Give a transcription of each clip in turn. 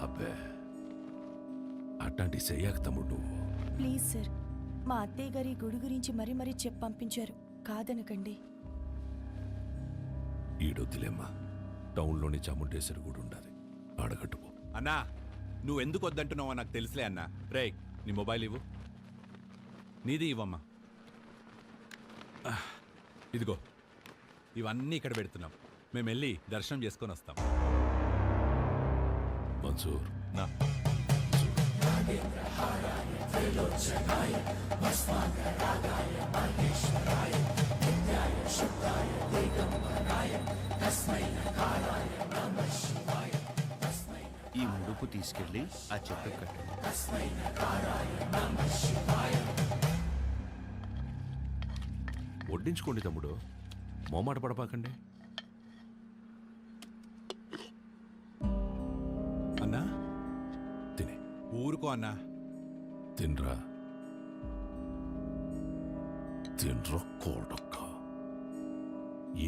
అబ్బే అట్లాంటి చెయ్యక తమ్ముడు నువ్వు. ప్లీజ్ సార్, మా అత్తయ్య గారి గుడి గురించి మరీ మరీ చెప్పి పంపించారు, కాదనకండి. ఈడొద్దులేమ్మా, టౌన్లోని చాముండేశ్వరి గుడి ఉండాలి, ఆడగట్టుపో. అన్నా నువ్వెందుకు వద్దంటున్నావో నాకు తెలుసులే అన్నా. రే నీ మొబైల్ ఇవ్వు. నీది ఇవ్వమ్మా. ఇదిగో ఇవన్నీ ఇక్కడ పెడుతున్నాం. మేము వెళ్ళి దర్శనం చేసుకొని వస్తాం. మన్సూర్ నా ఈ ముడుపు తీసుకెళ్ళి ఆ చెట్టు కట్టు. వడ్డించుకోండి తమ్ముడు, మోమాట పడపాకండి. అన్నా తినే ఊరుకో అన్నా. తినరా, తినరా కోడక్క.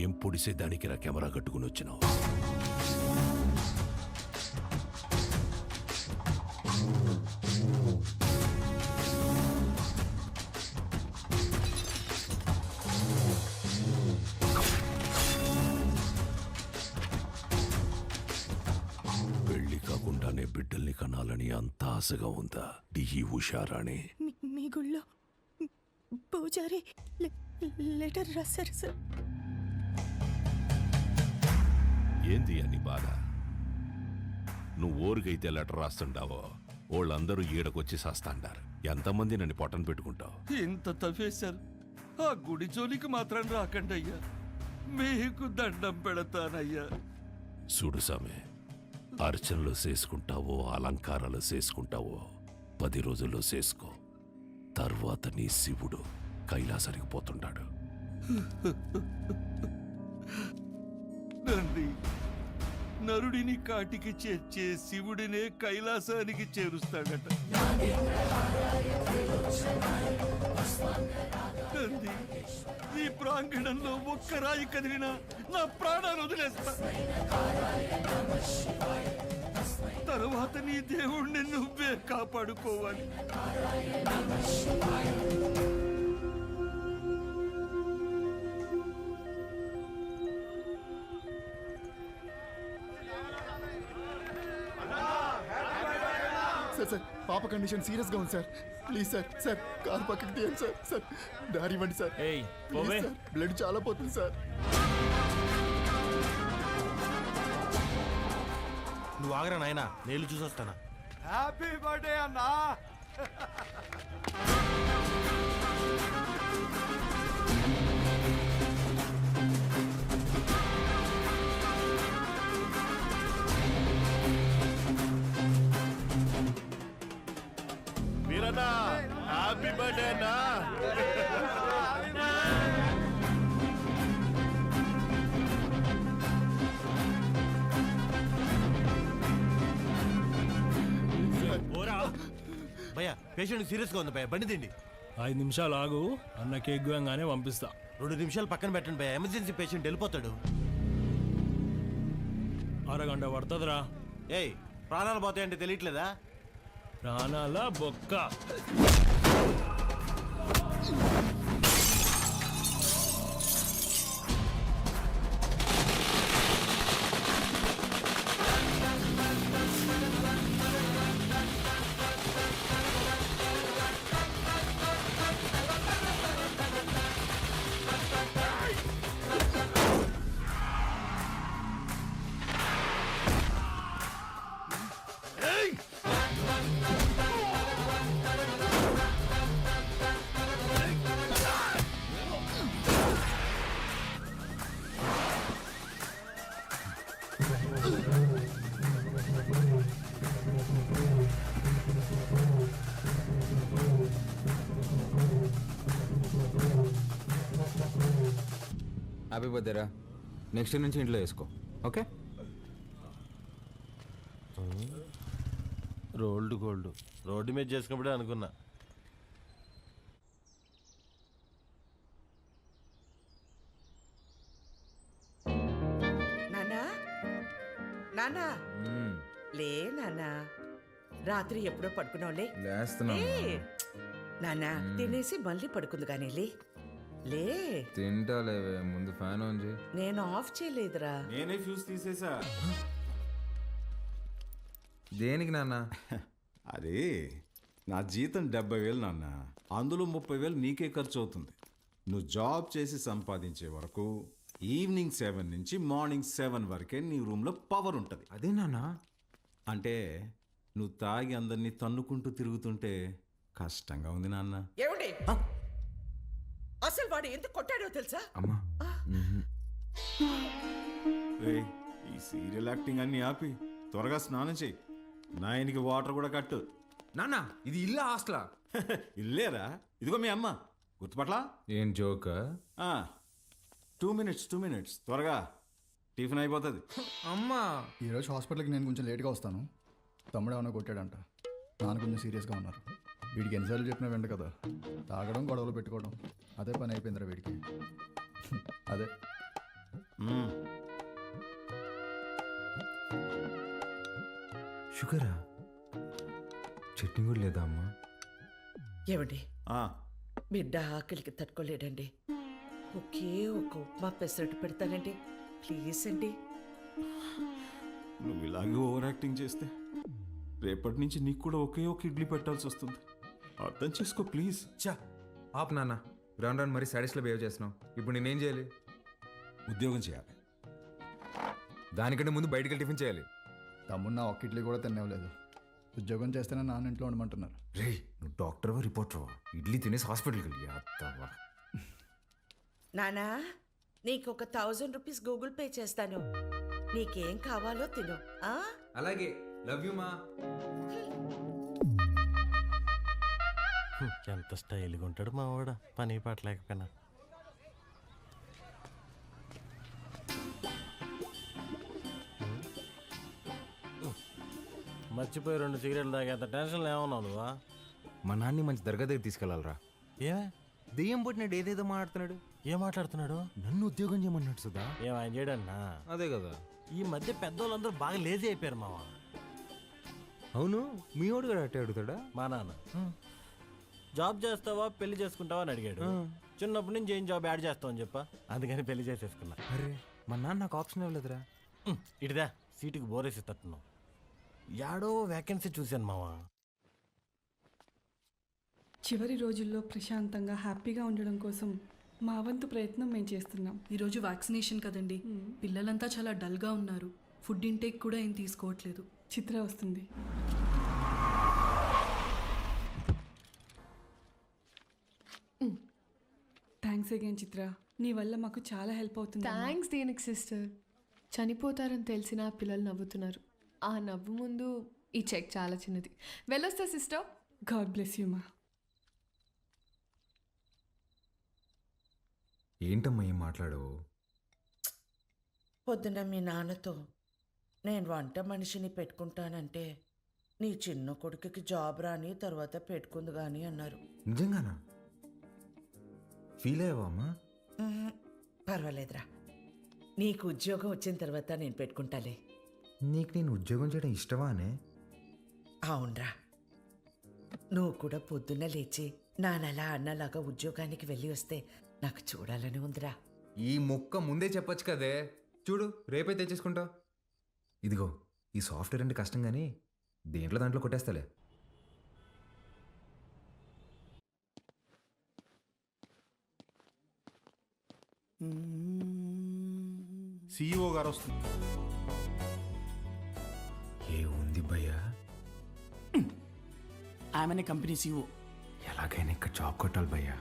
ఏం పొడిసే దానికి రా కెమెరా కట్టుకుని వచ్చినావు? పెళ్లి కాకుండానే బిడ్డల్ని కనాలని అంత ఆశగా ఉందా ఈ ఉషారాణి? మీ గుళ్ళో పూజారి లెటర్ రాశారు సార్. ఏంది అని బాధ? నువ్వు ఊరికైతే లెటర్ రాస్తుంటావో వాళ్ళందరూ ఈడకొచ్చి సాస్తాండారు. ఎంతమంది నన్ను పొట్టను పెట్టుకుంటావు? ఇంత తవ్వేశారు, ఆ గుడి జోలికి మాత్రం రాకండి అయ్యా, మీకు దండం పెడతానయ్యా. చూడు సామె, అర్చనలు చేసుకుంటావో అలంకారాలు చేసుకుంటావో 10 రోజుల్లో చేసుకో. తర్వాత నీ శివుడు కైలాసానికి పోతుంటాడు. నంది నరుడిని కాటికి చేర్చే శివుడినే కైలాసానికి చేరుస్తాడట. నంది, ఈ ప్రాంగణంలో ఒక్క రాయి కదిలినా నా ప్రాణాలు వదిలేస్తా. తరువాత నీ దేవుణ్ణి నువ్వే కాపాడుకోవాలి. సార్ పాప కండిషన్ సీరియస్ గా ఉంది sir. Please sir, sir car పక్కకి తీయండి సార్. సార్ దారి ఇవ్వండి సార్. ప్లీజ్ సార్, బ్లడ్ చాలా పోతుంది సార్. నువ్వు ఆగరా నాయనా, నేను చూసొస్తానా. హ్యాపీ బర్త్డే అన్నా. మీరన్నా హ్యాపీ బర్త్డే అన్నా. భయ్యా పేషెంట్ సీరియస్ గా ఉంది భయ్యా, బండి తిండి. 5 నిమిషాలు ఆగు, అన్న కేక్ గోయంగానే పంపిస్తా. 2 నిమిషాలు పక్కన పెట్టండి భయ్యా, ఎమర్జెన్సీ పేషెంట్ వెళ్ళిపోతాడు. అరగంట పడుతుందిరా. ఏయ్ ప్రాణాలు పోతాయంటే తెలియట్లేదా? ప్రాణాల బొక్క. హ్యాపీ బర్త్డేరా. నెక్స్ట్ నుంచి ఇంట్లో వేసుకో, ఓకే? రోల్డ్ గోల్డ్ రోడ్డు మీద చేసుకున్నప్పుడే అనుకున్నా. నానా నానా లే నాన్న, రాత్రి ఎప్పుడో పడుకున్నావులే. లేస్తున్నా లే నాన్న, తినేసి మళ్ళీ పడుకుంది కానీ లే లే. తింటాలేవే ముందు ఫ్యాన్ ఆన్ చేయి. నేను ఆఫ్ చేయలేదురా. నేనే ఫ్యూజ్ తీసేసా. దేనికి నాన్న? అది నా జీతం 70,000 నాన్న, అందులో 30,000 నీకే ఖర్చు అవుతుంది. నువ్వు జాబ్ చేసి సంపాదించే వరకు ఈవినింగ్ 7 నుంచి మార్నింగ్ 7 వరకే నీ రూమ్లో పవర్ ఉంటుంది. అదే నాన్న. అంటే నువ్వు తాగి అందరినీ తన్నుకుంటూ తిరుగుతుంటే కష్టంగా ఉంది నాన్న. ఏమండి, అసలు వాడు ఎందుకు కొట్టాడో తెలుసా? అమ్మా ఏయ్, ఈ సీరియల్ యాక్టింగ్ అన్ని ఆపి త్వరగా స్నానం చేయి. నాయనికి వాటర్ కూడా కట్టు. నాన్న ఇది ఇల్లా హాస్టలా? ఇల్లేరా, ఇదిగో మీ అమ్మ. గుర్తుపట్లా? ఏం జోక్? 2 minutes త్వరగా, టిఫిన్ అయిపోతుంది. అమ్మా ఈరోజు హాస్పిటల్కి నేను కొంచెం లేట్గా వస్తాను. తమ్ముడు ఏమైనా కొట్టాడంట. నాన్న కొంచెం సీరియస్గా ఉన్నారు. వీడికి ఎన్నిసార్లు చెప్పినా వెంట కదా, తాగడం గొడవలు పెట్టుకోవడం అదే పని అయిపోయిందిరా వీడికి. అదే షుగరా? చట్నీ కూడా లేదా అమ్మా? ఏమండి, ఆ, బిడ్డ ఆకలికి తట్టుకోలేడండి. ఒకే ఒక ఉప్మా పెసరట్టు పెడతానండి, ప్లీజ్ అండి. నువ్వు ఇలాగే ఓవర్ యాక్టింగ్ చేస్తే రేపటి నుంచి నీకు కూడా ఒకే ఒక ఇడ్లీ పెట్టాల్సి వస్తుంది. అర్థం చేసుకో ప్లీజ్. చా ఆపు నాన్న, రాను రాను మరి సాడీస్లో బిహేవ్ చేస్తున్నావు. ఇప్పుడు నేనేం చేయాలి? ఉద్యోగం చేయాలి. దానికంటే ముందు బయటికి టిఫిన్ చేయాలి. తమ్ముడు నా ఒక్క ఇడ్లీ కూడా తినేవలేదు. ఉద్యోగం చేస్తేనే నాన్న ఇంట్లో ఉండమంటున్నారు. రే నువ్వు డాక్టర్వా రిపోర్టర్వా? ఇడ్లీ తినేసి హాస్పిటల్కి వెళ్ళి అత్తవా. నానా, నీకు ఒక 1000 రూపీస్ గూగుల్ పే చేస్తాను. నీకేం కావాలో తిను. ఆ? అలాగే, లవ్ యూ మా. ఎంత స్టైల్గా ఉంటాడు మా వాడు, పని పట్టలేకపోయినా. మర్చిపోయి 2 సిగరెట్లు తాగేంత టెన్షన్లో ఏమన్నావు నువ్వా? మా నాన్ని మంచి దర్గా దగ్గర తీసుకెళ్ళాలరా. ఏమే దెయ్యం పుట్టినాడు ఏదేదో మాట్లాడుతున్నాడు. ఏం మాట్లాడుతున్నాడు? నన్ను ఉద్యోగం చేయమన్నాడు సుధా. ఏం ఆయన చేయడన్నా? అదే కదా. ఈ మధ్య పెద్దోళ్ళందరూ బాగా లేజీ అయిపోయారు మావా. అవును, మీ వాడు కూడా అట్టే అడుగుతాడా? మా నాన్న జాబ్ చేస్తావా పెళ్లి చేసుకుంటావా అని అడిగాడు. చిన్నప్పటి నుంచి ఏం జాబ్ యాడ్ చేస్తావు అని చెప్పా, అందుకని పెళ్లి చేసేసుకున్నా. అరే మా నాన్న నాకు ఆప్షన్ ఇవ్వలేదురా. ఇటుదా సీటుకి బోరేసి తట్టున్నావు. యాడో వ్యాకెన్సీ చూశాను మావా. చివరి రోజుల్లో ప్రశాంతంగా హ్యాపీగా ఉండడం కోసం మా వంతు ప్రయత్నం మేము చేస్తున్నాం. ఈరోజు వ్యాక్సినేషన్ కదండి, పిల్లలంతా చాలా డల్గా ఉన్నారు. ఫుడ్ ఇంటేక్ కూడా ఏం తీసుకోవట్లేదు. చిత్ర వస్తుంది. థ్యాంక్స్ అగైన్ చిత్ర, నీ వల్ల మాకు చాలా హెల్ప్ అవుతుంది. థ్యాంక్స్ దేనికి సిస్టర్. చనిపోతారని తెలిసిన పిల్లలు నవ్వుతున్నారు. ఆ నవ్వు ముందు ఈ చెక్ చాలా చిన్నది. వెళ్ళొస్తా సిస్టర్. గాడ్ బ్లెస్ యూ మా. ఏంటమ్మా ఏం మాట్లాడవు? పొద్దున మీ నాన్నతో నేను వంట మనిషిని పెట్టుకుంటానంటే నీ చిన్న కొడుకుకి జాబ్ రాని తర్వాత పెట్టుకుంది కానీ అన్నారు. నిజంగానా? ఫీల్ అయ్యావా అమ్మా? పర్వాలేదురా, నీకు ఉద్యోగం వచ్చిన తర్వాత నేను పెట్టుకుంటాలే. నీకు నేను ఉద్యోగం చేయడం ఇష్టమా అనే? అవునరా, నువ్వు కూడా పొద్దున్న లేచి నానలా అన్నలాగా ఉద్యోగానికి వెళ్ళి వస్తే నాకు చూడాలని ఉందిరా. ఈ మొక్క ముందే చెప్పొచ్చు కదే. చూడు రేపే తెచ్చేసుకుంటావు. ఇదిగో ఈ సాఫ్ట్వేర్ అంటే కష్టం కానీ దేంట్లో దాంట్లో కొట్టేస్తాలే. CEO గారు వస్తుంది. ఏ ఉంది భయ్యా? ఆమెనే కంపెనీ CEO. ఎలాగైనా ఇక్కడ జాబ్ కొట్టాలి భయ్యా.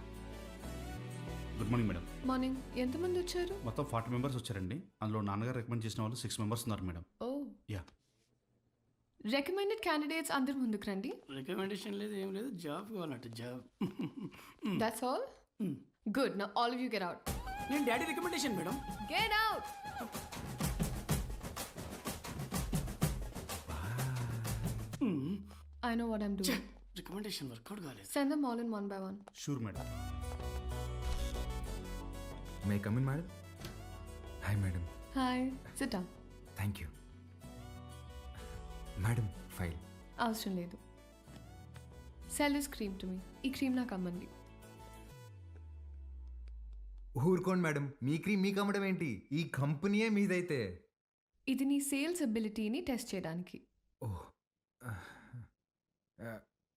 Good morning madam. మార్నింగ్. ఎంతమంది వచ్చారు? మొత్తం 40 మెంబర్స్ వచ్చారండి. అందులో నాన్నగారు రికమెండ్ చేసిన వాళ్ళు 6 మెంబర్స్ ఉన్నారు madam. Oh yeah. Recommended candidates అందరు ముందుకు రండి. రికమెండేషన్ లేదు ఏం లేదు, జాబ్ కావాలంట job. That's all. Good. Now all of you get out. నేను daddy recommendation madam. Get out. I know what I'm doing. Recommendation work out కాలేదు. Send them all in one by one. Sure madam. May come in madam? Hi madam. Hi. Sit down. Thank you. Madam file. అవసరం లేదు. Sell this cream to me. ఈ cream నాకు అమ్మండి. ఊరుకోండి madam, మీ cream మీకు అమ్మడం ఏంటి? ఈ కంపెనీయే మీదైతే. ఇది నీ సేల్స్ అబిలిటీని టెస్ట్ చేయడానికి. ఓహ్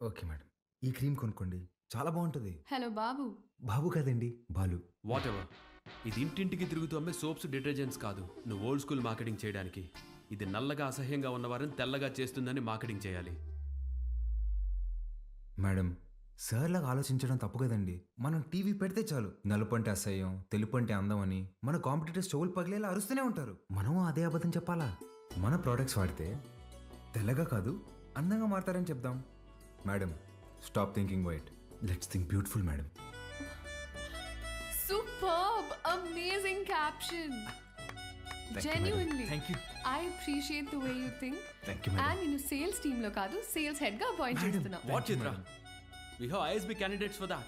ఓకే మేడం, ఈ క్రీమ్ కొనుక్కోండి, చాలా బాగుంటుంది. హలో బాబు. బాబు కదండి, బాలు. What ever. ఇది ఇంటింటికి తిరుగుతూ అమ్మే సోప్స్ డిటర్జెంట్స్ కాదు, నువ్వు ఓల్డ్ స్కూల్ మార్కెటింగ్ చేయడానికి. ఇది నల్లగా అసహ్యంగా ఉన్నవారిని తెల్లగా చేస్తుందని మార్కెటింగ్ చేయాలి. మేడం, సార్లాగా ఆలోచించడం తప్పు కదండి. మనం టీవీ పెడితే చాలు నలుపు అంటే అసహ్యం, తెలుపు అంటే అందం అని మన కాంపిటీటర్స్ చెవులు పగిలేలా అరుస్తూనే ఉంటారు. మనం అదే అబద్ధం చెప్పాలా? మన ప్రోడక్ట్స్ వాడితే తెల్లగా కాదు అందంగా మారతారని చెప్దాం. Madam, stop thinking white, let's think beautiful madam. Superb! Amazing caption! Genuinely. Thank you. I appreciate the way you think. Thank you madam. And నేను సేల్స్ టీమ్ లో కాదు, సేల్స్ హెడ్ గా అపాయింట్ చేస్తున్నా. What Chitra, we have ISB candidates for that.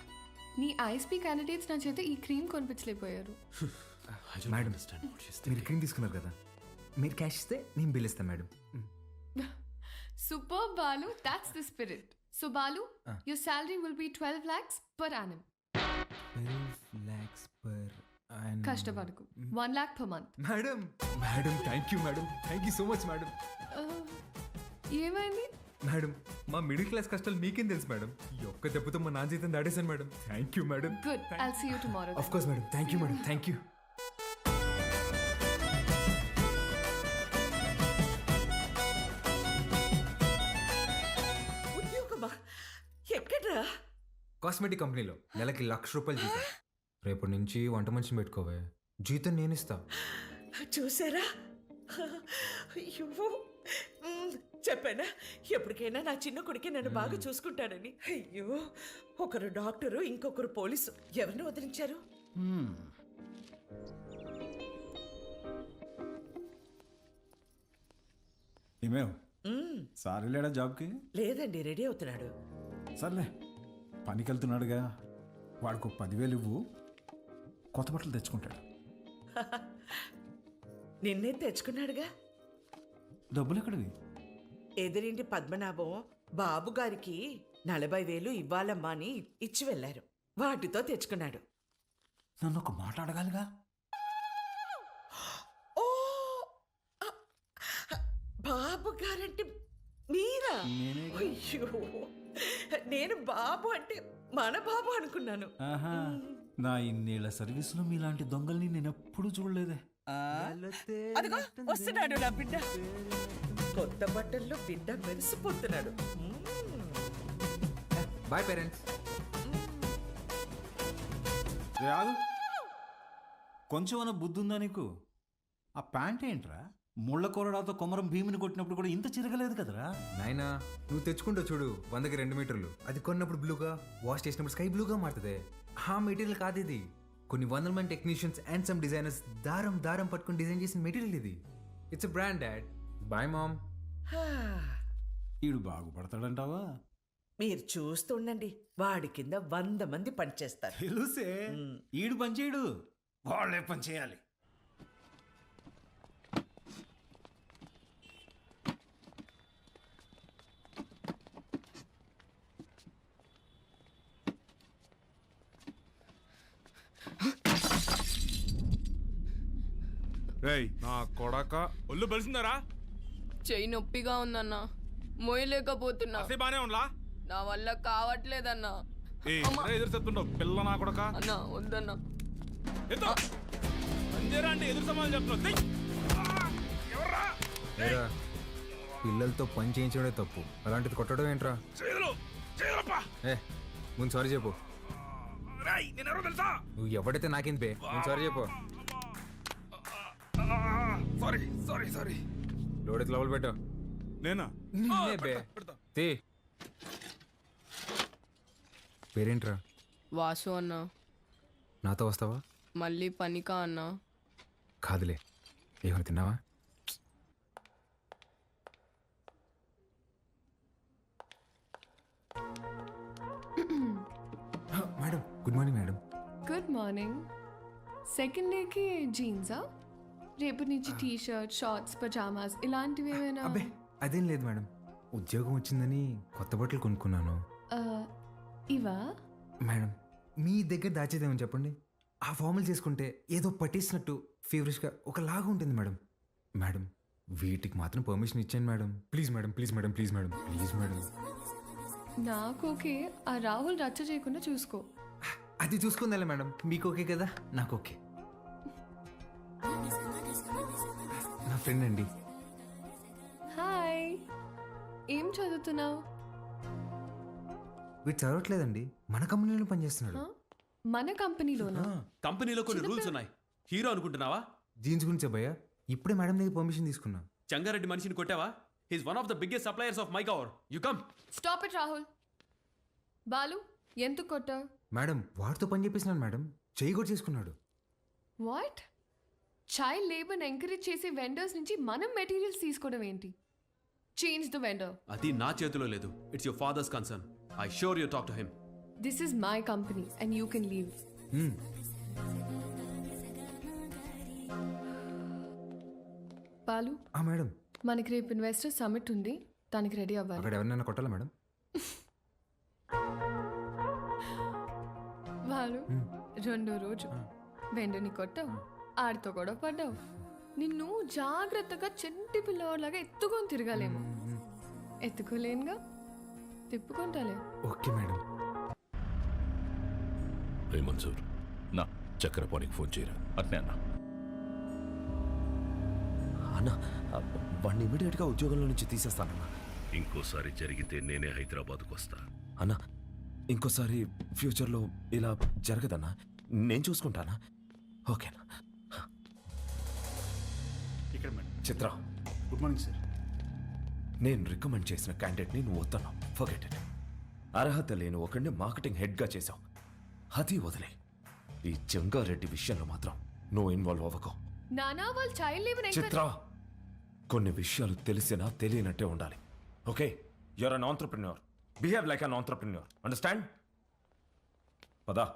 నీ ISP candidates నా చేత ఈ cream కొనిపించలేకపోయారు. మేడం, మీరు క్రీమ్ తీసుకున్నారు కదా, మీరు క్యాష్ ఇస్తే నేను బిల్ ఇస్తాను madam. Superb, Balu. That's the spirit. So Balu, your salary will be 12 lakhs per annum. 12 lakhs per annum. కష్టపడకు. 1 lakh per month. Madam, madam thank you madam, thank you so much madam. ఏమైంది? Madam, మా middle class కష్టాలు మీకేం తెలుసు madam. ఈ ఒక్క దెబ్బతో మా నాన్న జీతం దాడేశాను madam. Thank you madam. Good. I'll see you tomorrow. Of course madam, thank you madam, thank you. ఉద్యోగమా? ఎక్కడ్రా? కాస్మెటిక్ కంపెనీలో నెలకి ₹1,00,000 జీతం. రేపటి నుంచి వంట మనిషిని పెట్టుకోవే, జీతం నేను ఇస్తా. చూసారా? అయ్యో, చెప్పానా ఎప్పటికైనా నా చిన్న కొడుకే నన్ను బాగా చూసుకుంటాడని. అయ్యో, ఒకరు డాక్టరు, ఇంకొకరు పోలీసు. ఎవరిని వదిలించారు? ఏమేవ్ సార్ వెళ్ళాడా జాబ్కి? లేదండి, రెడీ అవుతున్నాడు. సర్లే, పనికి వెళ్తున్నాడుగా, వాడికి 10,000 ఇవ్వు, కొత్త బట్టలు తెచ్చుకుంటాడు. నిన్నే తెచ్చుకున్నాడుగా. డబ్బులు ఎక్కడివి? ఎదురింటి పద్మనాభం బాబు గారికి 40,000 ఇవ్వాలమ్మా అని ఇచ్చి వెళ్ళారు. వాటితో తెచ్చుకున్నాడు. నన్ను ఒక మాట అడగాలిగా. ఓ, బాబు గారంటే మీరా? అయ్యో, నేను బాబు అంటే మన బాబు అనుకున్నాను. నా ఇన్నేళ్ల సర్వీసులో మీలాంటి దొంగల్ని నేను ఎప్పుడు చూడలేదే. అదిగో వస్తున్నాడు నా బిడ్డ. కొత్త బట్టల్లో బిడ్డ మెరిసిపోతున్నాడు. Boy parents. కొంచెం అన్న బుద్ధి ఉందా నీకు? ఆ ప్యాంట్ ఏంట్రా? ముళ్ళ కొరడాతో కొమరం భీమిని కొట్టినప్పుడు కూడా ఇంత చిరగలేదు కదరా. నాయనా, నువ్వు తెచ్చుకుంటావు చూడు 100కి 2 మీటర్లు. అది కొన్నప్పుడు బ్లూగా, వాష్ చేసినప్పుడు స్కై బ్లూగా మారుతుంది. ఆ మెటీరియల్ కాదు ఇది. కొన్ని 100 మంది టెక్నీషియన్స్ అండ్ సమ్ డిజైనర్స్ దారం దారం పట్టుకుని డిజైన్ చేసిన మెటీరియల్ ఇది. It's brand dad. Boy mom. ఈడు బాగుపడతాడంటావా? మీరు చూస్తుండండి, వాడి కింద 100 మంది పనిచేస్తారు. తెలుసే, ఈడు పని చేయడు, వాళ్ళే పని చేయాలి. నా కొడక ఒళ్ళు బలిసిందరా? చెయ్యి నొప్పిగా ఉందన్నా, మోయలేకపోతున్నా. బానే ఉండలా? నా వల్ల కావట్లేదన్నా. ఎదురు చెప్తుండవు పిల్ల నా కొడక. అన్నా వద్దన్నా. అంటే ఎదురు సమాధానం చెప్తున్నావు. పిల్లలతో పని చేయించడే తప్పు, అలాంటిది కొట్టడం ఏంట్రా? ముందు సారీ చెప్పు. నువ్వు ఎవడైతే నాకేంది బే, ముందు సారీ చెప్పు. సారీ. లోడెత్తి లోపల పెట్టు. నేనా? బే పేరేంట్రా? వాసు అన్నా. నాతో వస్తావా? మళ్ళీ పనికా అన్నా? కాదులే, ఏమైనా తిన్నావా? Madam, good morning madam. Good morning. Second డేకి జీన్సా? రేపటి నుంచి టీ షర్ట్, షార్ట్స్, పజామాస్ ఇలాంటివి ఏమైనా? అబ్బే అదేం లేదు మేడం, ఉద్యోగం వచ్చిందని కొత్త బట్టలు కొనుక్కున్నాను. ఇవా? మేడం మీ దగ్గర దాచేదేమని చెప్పండి. ఆ ఫార్మల్ చేసుకుంటే ఏదో పట్టేసినట్టు ఫీవరిష్గా ఒకలాగా ఉంటుంది మేడం. మేడం వీటికి మాత్రం పర్మిషన్ ఇచ్చాను madam. Please madam, please madam, please madam, please madam. నాకు ఓకే, ఆ రాహుల్ రచ్చ చేయకుండా చూసుకో. అది చూసుకుందాలే మేడం, మీకు ఓకే కదా, నాకు ఓకే. నా ఫ్రెండ్ అండి. హాయ్, ఏం చదువుతున్నావు? వీడు చదవట్లేదండి, మన కంపెనీలో పనిచేస్తున్నాడు. మన కంపెనీలోనా? కంపెనీలో కొన్ని రూల్స్ ఉన్నాయి. హీరో అనుకుంటున్నావా? జీన్స్ గురించి భయ్యా, ఇప్పుడే మేడం దగ్గర పర్మిషన్ తీసుకున్నా. చంగారెడ్డి మనిషిని కొట్టావా? He's one of the biggest suppliers of Mycover. You come. Stop it Rahul. Balu, ఎందుకు కొట్టావు? మేడం వాడితో పని చేపిస్తున్నాను మేడం, చెయ్యి కూడా చేసుకున్నాడు. వాట్? చైల్డ్ లేబర్ ఎంకరేజ్ చేసే వెండర్స్ నుంచి మనం మెటీరియల్స్ తీసుకోవడం ఏంటి? Change the vendor. అది నా చేతిలో లేదు. It's your father's concern. I sure you talk to him. This is my company and you can leave. Balu, madam మనకి రేపు ఇన్వెస్టర్ సమిట్ ఉంది, దానికి రెడీ అవ్వాలి. అక్కడ ఎవరినైనా కొట్టాలా మేడం? బాలు, రెండో రోజు వెండర్ని కొట్టావు, ఆడితో కూడా పడ్డావు. నిన్ను జాగ్రత్తగా చెంటి పిల్లవాడిలాగా ఎత్తుకొని తిరగాలేమో. ఎత్తుకోలేనుగా, తిప్పుకుంటాలే. Okay madam. రే మన్సూర్, నా చక్రపాణికి ఫోన్ చేయరా. అట్నే అన్న. అన్న, వాడిని ఇమీడియట్గా ఉద్యోగంలో నుంచి తీసేస్తానన్నా. ఇంకోసారి జరిగితే నేనే హైదరాబాద్కు వస్తా. అన్న, ఇంకోసారి ఫ్యూచర్లో ఇలా జరగదన్నా, నేను చూసుకుంటానా? ఓకేనా? ఇక్కడ మేడం. చిత్ర, గుడ్ మార్నింగ్ సార్. నేను రికమెండ్ చేసిన క్యాండిడేట్ని నువ్వు వద్దన్నావు. Forget it. అర్హత లేని ఒకడిని మార్కెటింగ్ హెడ్గా చేశావు. అది వదిలే. ఈ జంగారెడ్డి విషయంలో మాత్రం నువ్వు ఇన్వాల్వ్ అవ్వకు. నానా, వాళ్ళు చైల్డ్ లేబర్ చిత్ర, కొన్ని విషయాలు తెలిసినా తెలియనట్టే ఉండాలి. Okay, you're an entrepreneur. Behave like an entrepreneur. Understand? పదా.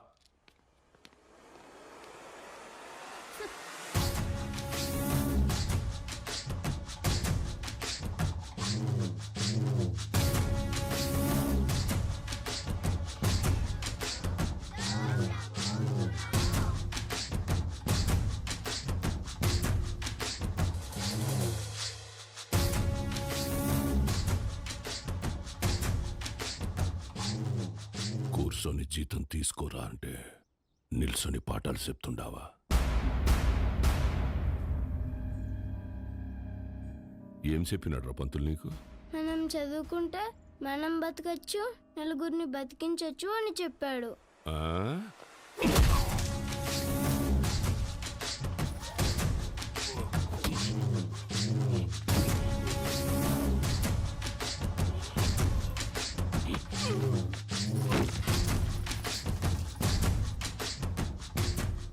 కూర్చొని జీతం తీసుకోరా అంటే నిల్సొని పాఠాలు చెప్తుండావా? ఏం చెప్పినాడు పంతులు నీకు? మనం చదువుకుంటే మనం బతకచ్చు, నలుగురిని బతికించచ్చు అని చెప్పాడు.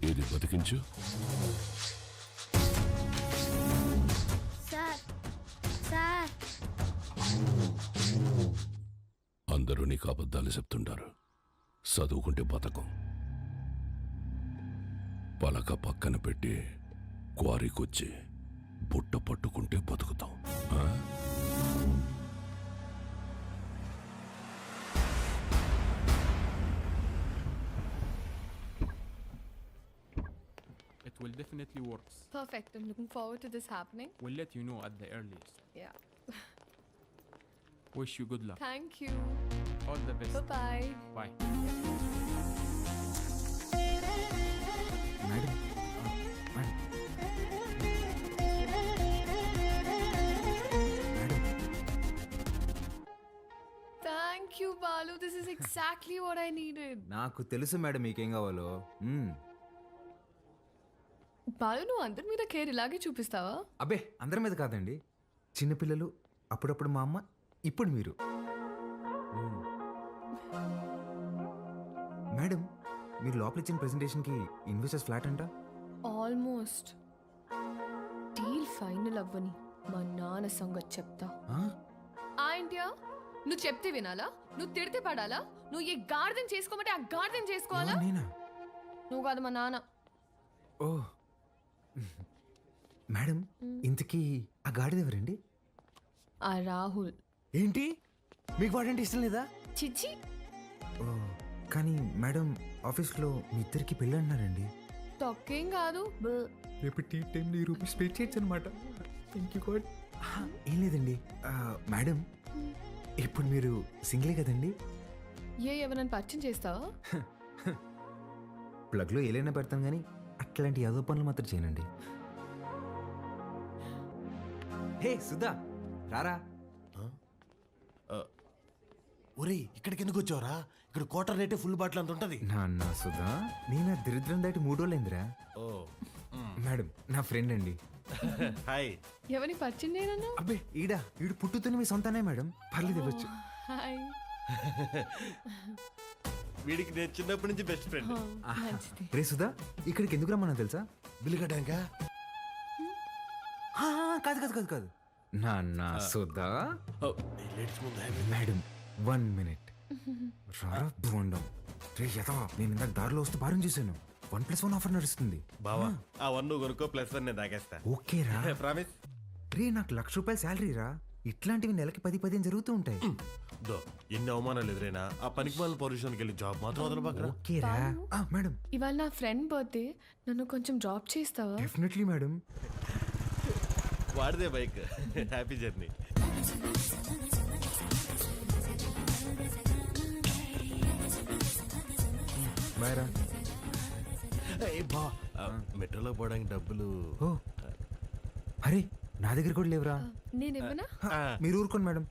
ఏది బతికించు? సార్, సార్, అందరూ నీకు అబద్ధాలు చెప్తుంటారు. చదువుకుంటే బతకం. పలక పక్కన పెట్టి క్వారీకొచ్చి బుట్ట పట్టుకుంటే బతుకుతాం. It will definitely work. Perfect. I'm looking forward to this happening. We'll let you know at the earliest. Yeah. Wish you good luck. Thank you. All the best. Bye-bye. Bye. Madam, madam, madam. Thank you, Balu. This is exactly what I needed. నాకు తెలుసు madam మీకేం కావాలో. బాలు, నువ్వు అందరి మీద care ఇలాగే చూపిస్తావా? అబ్బే, అందరి మీద కాదండి. చిన్నపిల్లలు, అప్పుడప్పుడు మా అమ్మ, ఇప్పుడు మీరు. మేడం, మీరు లోపల ఇచ్చిన ప్రెజెంటేషన్కి ఇన్వెస్టర్స్ ఫ్లాట్ అంట. ఆల్మోస్ట్. డీల్ ఫైనల్ అవ్వని మా నాన్న సంగతి చెప్తా. ఇండియా, నువ్వు చెప్తే వినాలా? నువ్వు తిడితే పడాలా? నువ్వు ఏ గార్డెన్ చేసుకోమంటే ఆ గార్డెన్ చేసుకోవాలా? నువ్వు కాదు, మా నాన్న. ఓ మేడం, ఇంతకీ ఆ గాడిద ఎవరండి? ఆ రాహుల్. ఏంటి మీకు వాడంటే ఇష్టం లేదా? చిచ్చి. ఓ, కానీ మేడం ఆఫీస్లో మీ ఇద్దరికి పెళ్ళి అంటున్నారండి. తొక్కేం కాదు. రేపు టీ టైంలో ఈ రూపీస్ పే చేయొచ్చు అనమాట. Thank you God. ఏం లేదండి మేడం, ఇప్పుడు మీరు సింగిలే కదండి? ఎవరైనా పరిచయం చేస్తావా? ప్లగ్లో ఏలైనా పెడతాం కానీ అట్లాంటి యాదో పనులు మాత్రం చేయనండి. హే సుధా, రారా. ఒరేయ్, ఇక్కడికి ఎందుకు వచ్చావురా? ఇక్కడ క్వార్టర్ రేటే ఫుల్ బాటిల్ అంత ఉంటుంది. నాన్న సుధా, నేను ఆ దరిద్రం దాటి 3 రోజులైందిరా. మేడం నా ఫ్రెండ్ అండి. హాయ్. ఎవరిని పరిచయం చేయనన్నా? అబ్బే ఈడు పుట్టుతున్న మీ సొంతనే మేడం, పర్లేదు ఇవ్వచ్చు. హాయ్. వీడికి నేను చిన్నప్పటి నుంచి బెస్ట్ ఫ్రెండ్. రే సుధా, ఇక్కడికి ఎందుకు రమ్మన్నా తెలుసా? బిల్లు కట్టానుకా? కాదు కాదు కాదు కాదు నాన్న సుధా. Madam 1 minute. రారా బోండం. రే యథా, నేను ఇందాక దారిలో వస్తూ భారం చేశాను. 1+1 ఆఫర్ నడుస్తుంది. బావా, ఆ 1 నువ్వు కొనుక్కో, +1 నేను తాగేస్తా. ఓకే రా. ప్రామిస్. రే నాకు ₹1,00,000 శాలరీ రా. ఇట్లాంటివి నెలకి 10-15 జరుగుతూ ఉంటాయి. ఎన్ని అవమానాలు ఎదురైనా ఆ పనికి వాళ్ళ పొజిషన్కి వెళ్ళి జాబ్ మాత్రం వదలబాకరా. ఓకే రా. మేడం ఇవాళ నా ఫ్రెండ్ బర్త్డే, నన్ను కొంచెం డ్రాప్ చేస్తావా? Definitely madam. వాడిదే బైక్. Happy journey. బాయ్ రా. బా, మెట్రోలో పోవడానికి డబ్బులు. ఓ అరే, నా దగ్గర కూడా లేవురా. నేనేమన్నా? మీరు ఊరుకోండి మేడం.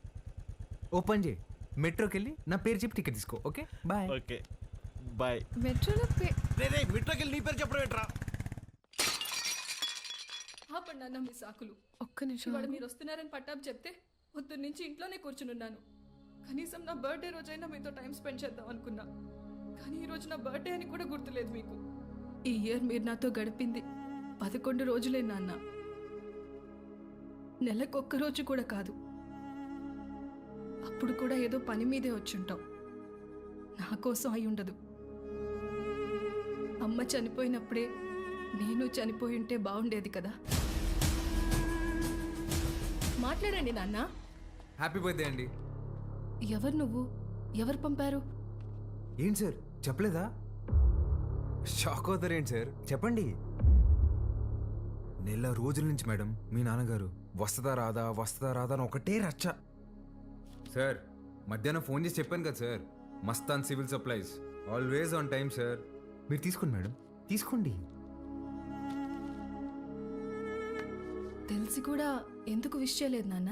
ఓపెన్ చేయి, మెట్రోకి వెళ్ళి నా పేరు చెప్పి టికెట్ తీసుకో. Okay bye. Okay bye. మెట్రోలో మెట్రోకి వెళ్ళి నీ పేరు చెప్పడం ఏంట్రా? ఆపండి మీ సాకులు. ఒక్క నిమిషం. ఇవాళ మీరు వస్తున్నారని పట్టాపు చెప్తే పొద్దున్న నుంచి ఇంట్లోనే కూర్చునున్నాను. కనీసం నా బర్త్డే రోజైనా మీతో టైం స్పెండ్ చేద్దాం అనుకున్నా, కానీ ఈరోజు నా బర్త్డే అని కూడా గుర్తులేదు మీకు. ఈ ఇయర్ మీరు నాతో గడిపింది 11 రోజులే నాన్న, నెలకొక్క రోజు కూడా కాదు. అప్పుడు కూడా ఏదో పని మీదే వచ్చుంటాం. నా కోసం అయి ఉండదు. అమ్మ చనిపోయినప్పుడే నేను చనిపోయి ఉంటే బాగుండేది కదా. మాట్లాడండి నాన్న. హ్యాపీ బర్త్డే అండి. ఎవరు నువ్వు? ఎవరు పంపారు? ఏంటి సార్ చెప్పలేదా? షాక్ అవుతారు ఏంటి సార్, చెప్పండి. నెల రోజుల నుంచి మేడం మీ నాన్నగారు వస్తుందా రాదా అని ఒకటే రచ్చ. సార్ మధ్యాహ్నం ఫోన్ చేసి చెప్పాను కదా sir, Mastan civil supplies, always on time sir. మీరు తీసుకోండి మేడం, తీసుకోండి. తెలిసి కూడా ఎందుకు విష్ చేయలేదు నాన్న?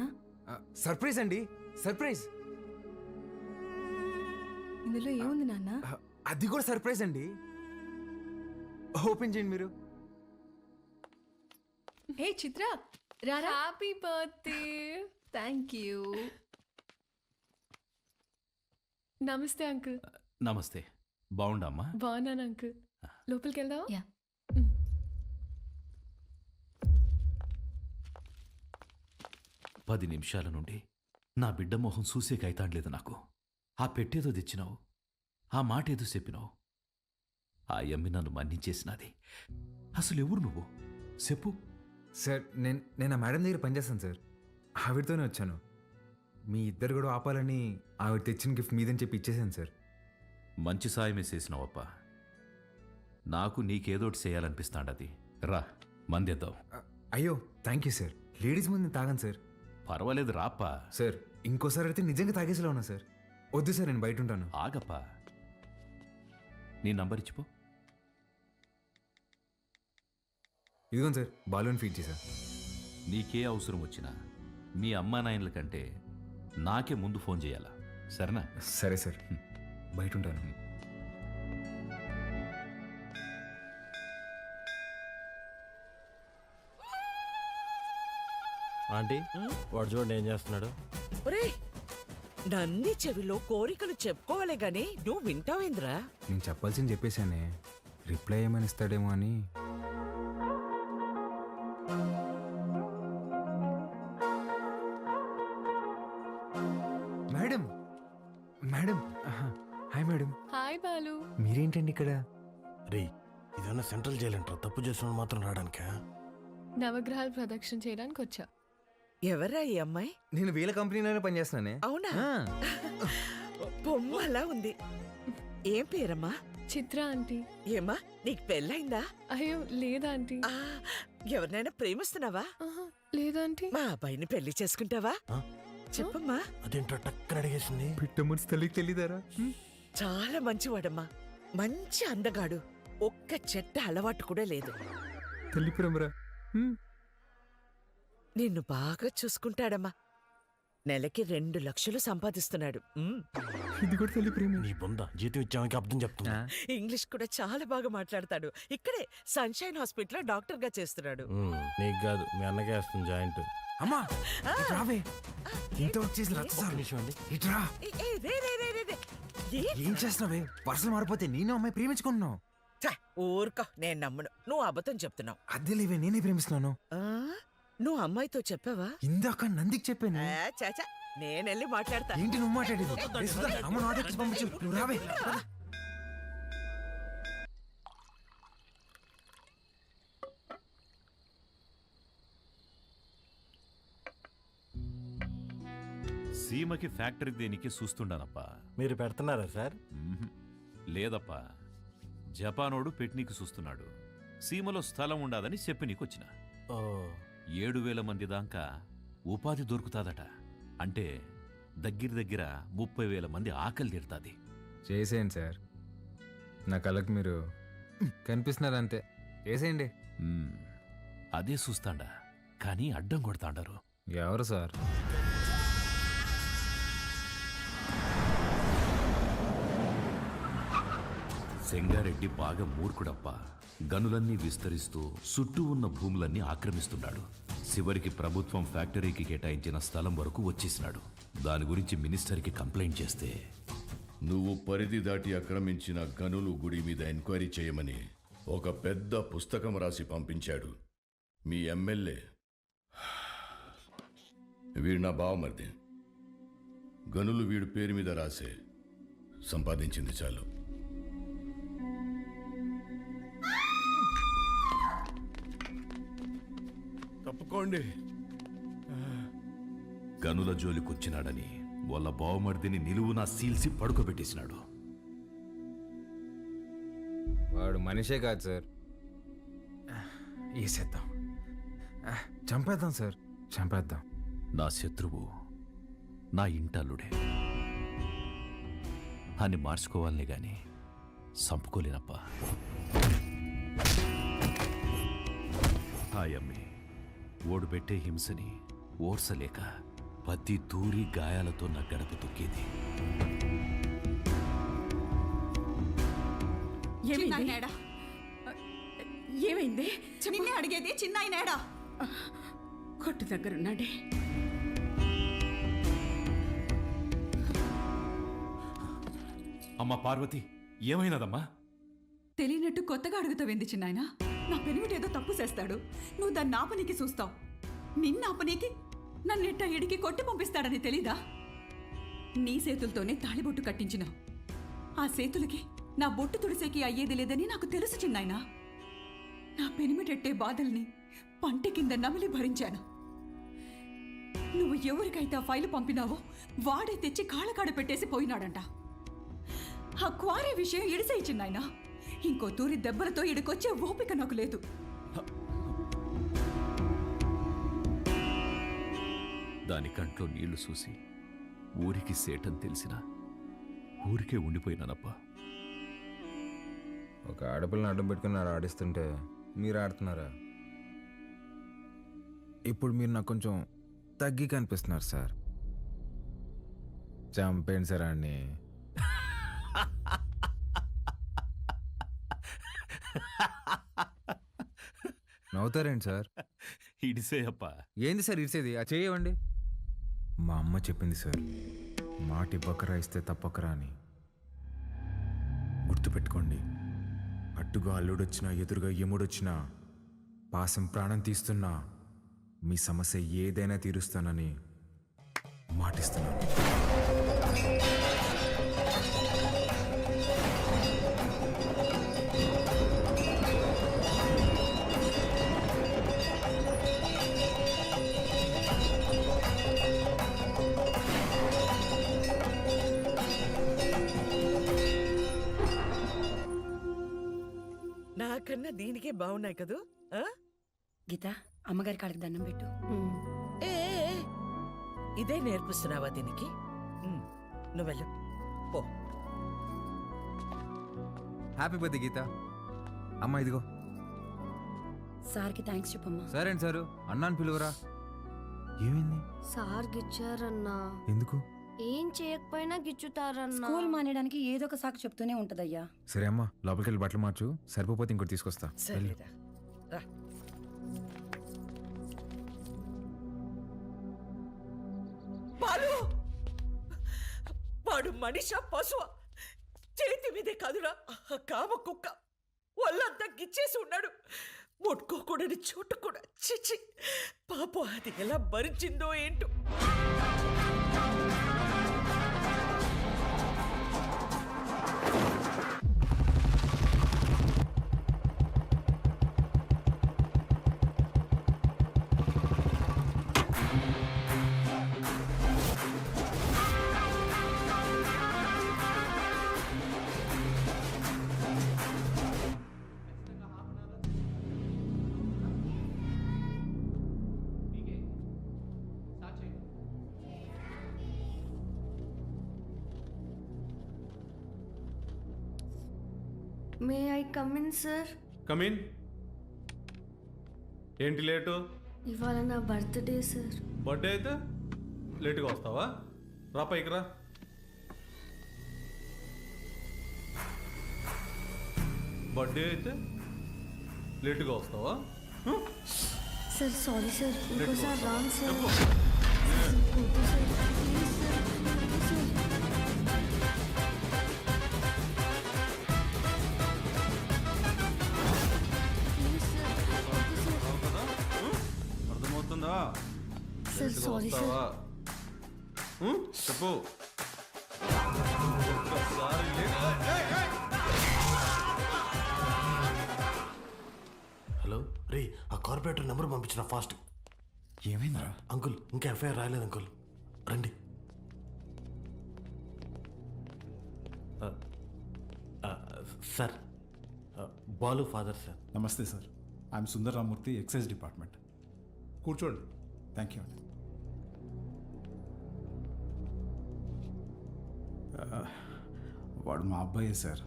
సర్ప్రైజ్ అండి, సర్ప్రైజ్. ఇందులో ఏముంది నాన్న? అది కూడా సర్ప్రైజ్ అండి. ఓపెన్ చేయండి మీరు. ఏ చిత్ర, రారా. Happy birthday. Thank you. నమస్తే అంకుల్. నమస్తే. బాగుండమ్మా? బాగున్నాను అంకుల్. లోపలికి వెళ్దావా? యా. 10 నిమిషాల నుండి నా బిడ్డ మొహం చూసే కైతాడలేదు నాకు. ఆ పెట్టేదో తెచ్చినావు, ఆ మాట ఏదో చెప్పినావు. ఆ యమ్మి నన్ను మన్నించేసినది. అసలు ఎవరు నువ్వు చెప్పు. సార్ నేను ఆ మేడం దగ్గర పనిచేస్తాను సార్, ఆవిడతోనే వచ్చాను. మీ ఇద్దరు కూడా ఆపాలని ఆవిడ తెచ్చిన గిఫ్ట్ మీదని చెప్పి ఇచ్చేసాను సార్. మంచి సాయమే చేసినావప్ప. నాకు నీకేదోటి చేయాలనిపిస్తాండది. రా మందేద్దాం. అయ్యో థ్యాంక్ యూ సార్. లేడీస్ ముందు తాగాను సార్. పర్వాలేదు రాప్పా. సార్ ఇంకోసారి అయితే నిజంగా తాగేసేలా ఉన్నా సార్. వద్దు సార్, నేను బయట ఉంటాను. ఆగప్పా, నీ నంబర్ ఇచ్చిపో. ఇదిగోండి సార్, బాలూన్ ఫీడ్ చేశా. నీకే అవసరం వచ్చినా మీ అమ్మా నాయనల కంటే నాకే ముందు ఫోన్ చేయాలా, సరేనా? సరే సార్, బయట ఉంటాను. ఆంటీ, వాడు చూడండి ఏం చేస్తున్నాడు. నంది చెవిలో కోరికలు చెప్పుకోవాలి గాని నువ్వు వింటావేంద్రా? నేను చెప్పాల్సింది చెప్పేశానే, రిప్లై ఏమని ఇస్తాడేమో అని. Madam madam hi madam. Hi Balu. మీరేంటండి ఇక్కడ? రే, ఇదన్నా సెంట్రల్ జైలు అంటారా? తప్పు చేసిన మాత్రం రావడానికా? నవగ్రహాలు ప్రదక్షిణ చేయడానికి వచ్చా. ఎవరా ఈ అమ్మాయి? నేను వీళ్ళ కంపెనీలోనే పనిచేస్తున్నానే. అవునా? బొమ్మలా ఉంది. ఏం పేరమ్మా? చిత్ర ఆంటీ. ఏమ్మా నీకు పెళ్ళైందా? అయ్యో లేదా ఆంటీ. ఎవరినైనా ప్రేమిస్తున్నావా? లేదంటీ. మా అబ్బాయిని పెళ్లి చేసుకుంటావా? చెప్పమ్మా. అదేంటో టక్కన అడిగేసింది. పిట్ట మనసు తల్లికి తెలీదారా? చాలా మంచివాడమ్మా, మంచి అందగాడు, ఒక్క చెట్ట అలవాటు కూడా లేదు. తల్లి ప్రేమరా. నిన్ను బాగా చూసుకుంటాడమ్మా. నెలకి 2 లక్షలు సంపాదిస్తున్నాడు. ఇది కూడా తల్లి ప్రేమ. నీ బొంద జీతం ఇచ్చామని అర్థం చెప్తున్నా. ఇంగ్లీష్ కూడా చాలా బాగా మాట్లాడతాడు. ఇక్కడే సన్షైన్ హాస్పిటల్లో డాక్టర్ గా చేస్తున్నాడు. నీకు కాదు, మీ అన్నకే వస్తుంది జాయింట్. అమ్మా రావే, ఇంత వచ్చేసి ఇట్రా. ఏం చేస్తున్నావే? పర్సలు మారిపోతే నేను అమ్మాయి ప్రేమించుకుంటున్నావు. ఊరుకో, నేను నమ్మను. నువ్వు అబద్ధం చెప్తున్నావు. అద్దె లేవే, నేనే ప్రేమిస్తున్నాను. నువ్వు అమ్మాయితో చెప్పావా? ఇందాక నందికి చెప్పాను. చాచా, నేనెళ్ళి మాట్లాడతా. ఏంటి నువ్వు మాట్లాడేది? అమ్మ నాటకి పంపించు, నువ్వు రావే. సీమకి ఫ్యాక్టరీ దేనికి చూస్తుండానప్పా. మీరు పెడుతున్నారా సార్? లేదప్పా, జపానోడు పెట్నీకి చూస్తున్నాడు. సీమలో స్థలం ఉండాదని చెప్పి నీకొచ్చిన. 7,000 మంది దాకా ఉపాధి దొరుకుతాదట. అంటే దగ్గర 30,000 మంది ఆకలి తీరుతాది. చేసేయండి సార్, నా కళ్ళకి మీరు కనిపిస్తున్నారంతే. చేసేయండి. అదే చూస్తాండా, కానీ అడ్డం కొడతాండారు. ఎవరు సార్? సెంగారెడ్డి బాగా మూర్ఖుడప్పా. గనులన్నీ విస్తరిస్తూ చుట్టూ ఉన్న భూములన్నీ ఆక్రమిస్తున్నాడు. చివరికి ప్రభుత్వం ఫ్యాక్టరీకి కేటాయించిన స్థలం వరకు వచ్చేసినాడు. దాని గురించి మినిస్టర్కి కంప్లైంట్ చేస్తే, నువ్వు పరిధి దాటి ఆక్రమించిన గనులు గుడి మీద ఎంక్వైరీ చేయమని ఒక పెద్ద పుస్తకం రాసి పంపించాడు మీ ఎమ్మెల్యే. వీడు నా బావమరిది. గనులు వీడి పేరు మీద రాసే, సంపాదించింది చాలు. తప్పుకోండి. గనుల జోలికొచ్చినాడని వాళ్ళ బావమర్దిని నిలువునా సీల్సి పడుకోబెట్టేసినాడు. వాడు మనిషే కాదు సార్. వేసేద్దాం, చంపేద్దాం సార్, చంపేద్దాం. నా శత్రువు నా ఇంటల్లుడే అని మార్చుకోవాలనే గాని చంపుకోలేనప్పా. హాయమ్మి ఓడు పెట్టే హింసని ఓర్సలేక పత్తి దూరి గాయాలతో నా గడప తొక్కేది. ఏమైంది? నిన్నే అడిగేది. చిన్నాయనేడా? కొట్టు దగ్గరున్నాడే. అమ్మా పార్వతి, ఏమైనదమ్మా? తెలియనట్టు కొత్తగా అడుగుతావేంది చిన్నాయన? నా పెనిమిటి ఏదో తప్పు చేస్తాడు, నువ్వు దాన్ని ఆపనీకి చూస్తావు. నిన్న ఆపనీకి నన్నెట్ట ఇడికి కొట్టి పంపిస్తాడని తెలీదా? నీ చేతులతోనే తాళిబొట్టు కట్టించినావు. ఆ చేతులకి నా బొట్టు తుడిసేకి అయ్యేది లేదని నాకు తెలుసు చిన్నాయన. నా పెనిమిటెట్టే బాధల్ని పంటి కింద నమిలి భరించాను. నువ్వు ఎవరికైతే ఆ ఫైలు పంపినావో వాడే తెచ్చి కాళ్ళకాడ పెట్టేసి పోయినాడంట. ఆ క్వారీ విషయం ఇడిసేయి చిన్నాయన. ఇంకో తూరి దెబ్బలతో ఇడికొచ్చే ఓపిక నాకు లేదు. దాని కంట్లో నీళ్లు చూసి ఊరికి సేటని తెలిసినా ఊరికే ఉండిపోయినానప్పా. ఒక ఆడపిల్లని అడ్డం పెట్టుకుని ఆడిస్తుంటే మీరు ఆడుతున్నారా? ఇప్పుడు మీరు నాకు కొంచెం తగ్గి కనిపిస్తున్నారు సార్. చంపేయండి సార్ అన్ని. నవ్వుతారేంటి సార్? ఇడిసేయప్పా. ఏంది సార్ ఇడిసేది? ఆ చేయవండి. మా అమ్మ చెప్పింది సార్, మాట ఇవ్వకరా ఇస్తే తప్పకరా అని. గుర్తుపెట్టుకోండి, అట్టుగా అల్లుడొచ్చినా ఎదురుగా యముడొచ్చినా పాసం ప్రాణం తీస్తున్నా మీ సమస్య ఏదైనా తీరుస్తానని మాటిస్తున్నాను. ఉన్న దీనికే బాగున్నాయి కదూ ఆ? గీత అమ్మగారి కాళ్ళకి దండం పెట్టు. ఏ ఏ, ఏ, ఇదే నేర్పిస్తున్నావా దీనికి నువ్వు వెళ్ళు పో. హ్యాపీ బర్త్డే గీత. అమ్మా ఇదిగో. సార్కి థ్యాంక్స్ చెప్పమ్మా. సరే అండి సారు, అన్నాను పిలువరా. ఏమైంది? సార్ గిచ్చారన్నా. ఎందుకు? ఏం చేయకపోయినా గిచ్చుతారన్నా. స్కూల్ మానేయడానికి ఏదో ఒక సాకు చెప్తూనే ఉంటదయ్యా. సరే అమ్మా, లోపలికి వెళ్ళి బట్టలు మార్చు. సరిపోతే ఇంకోటి తీసుకొస్తా. వెళ్ళు. సరేరా రా. బాలు, వాడు మనిషా పశువా? చేతి మీదే కాదురా కామ కుక్క. ఒళ్ళంతా గిచ్చేసి ఉన్నాడు. ముట్టుకోకూడని చోటు కూడా. చిచి, పాపం అది ఎలా భరించిందో ఏంటో. May I come in sir? Come in. ఏంటి లేటు? ఇవాళ నా బర్త్డే సార్. బర్త్డే అయితే లేటుగా వస్తావా? రా పైకి రా. బర్త్డే అయితే లేటుగా వస్తావా? సార్ సారీ సార్, ఇంకోసారి రాంగ్ సార్. అర్థమవుతుందా? Sir sorry sir. చెప్పు. హలో రే, ఆ కార్పొరేటర్ నెంబర్ పంపించిన ఫాస్ట్. ఏమైందిరా? అంకుల్ ఇంకా ఎఫ్ఐఆర్ రాయలేదు అంకుల్, రండి. Sir, Balu father sir. Namaste sir, I'm Sundar Ramurthy, excise department. కూర్చోండి. థ్యాంక్ యూ అండి. వాడు మా అబ్బాయే సార్.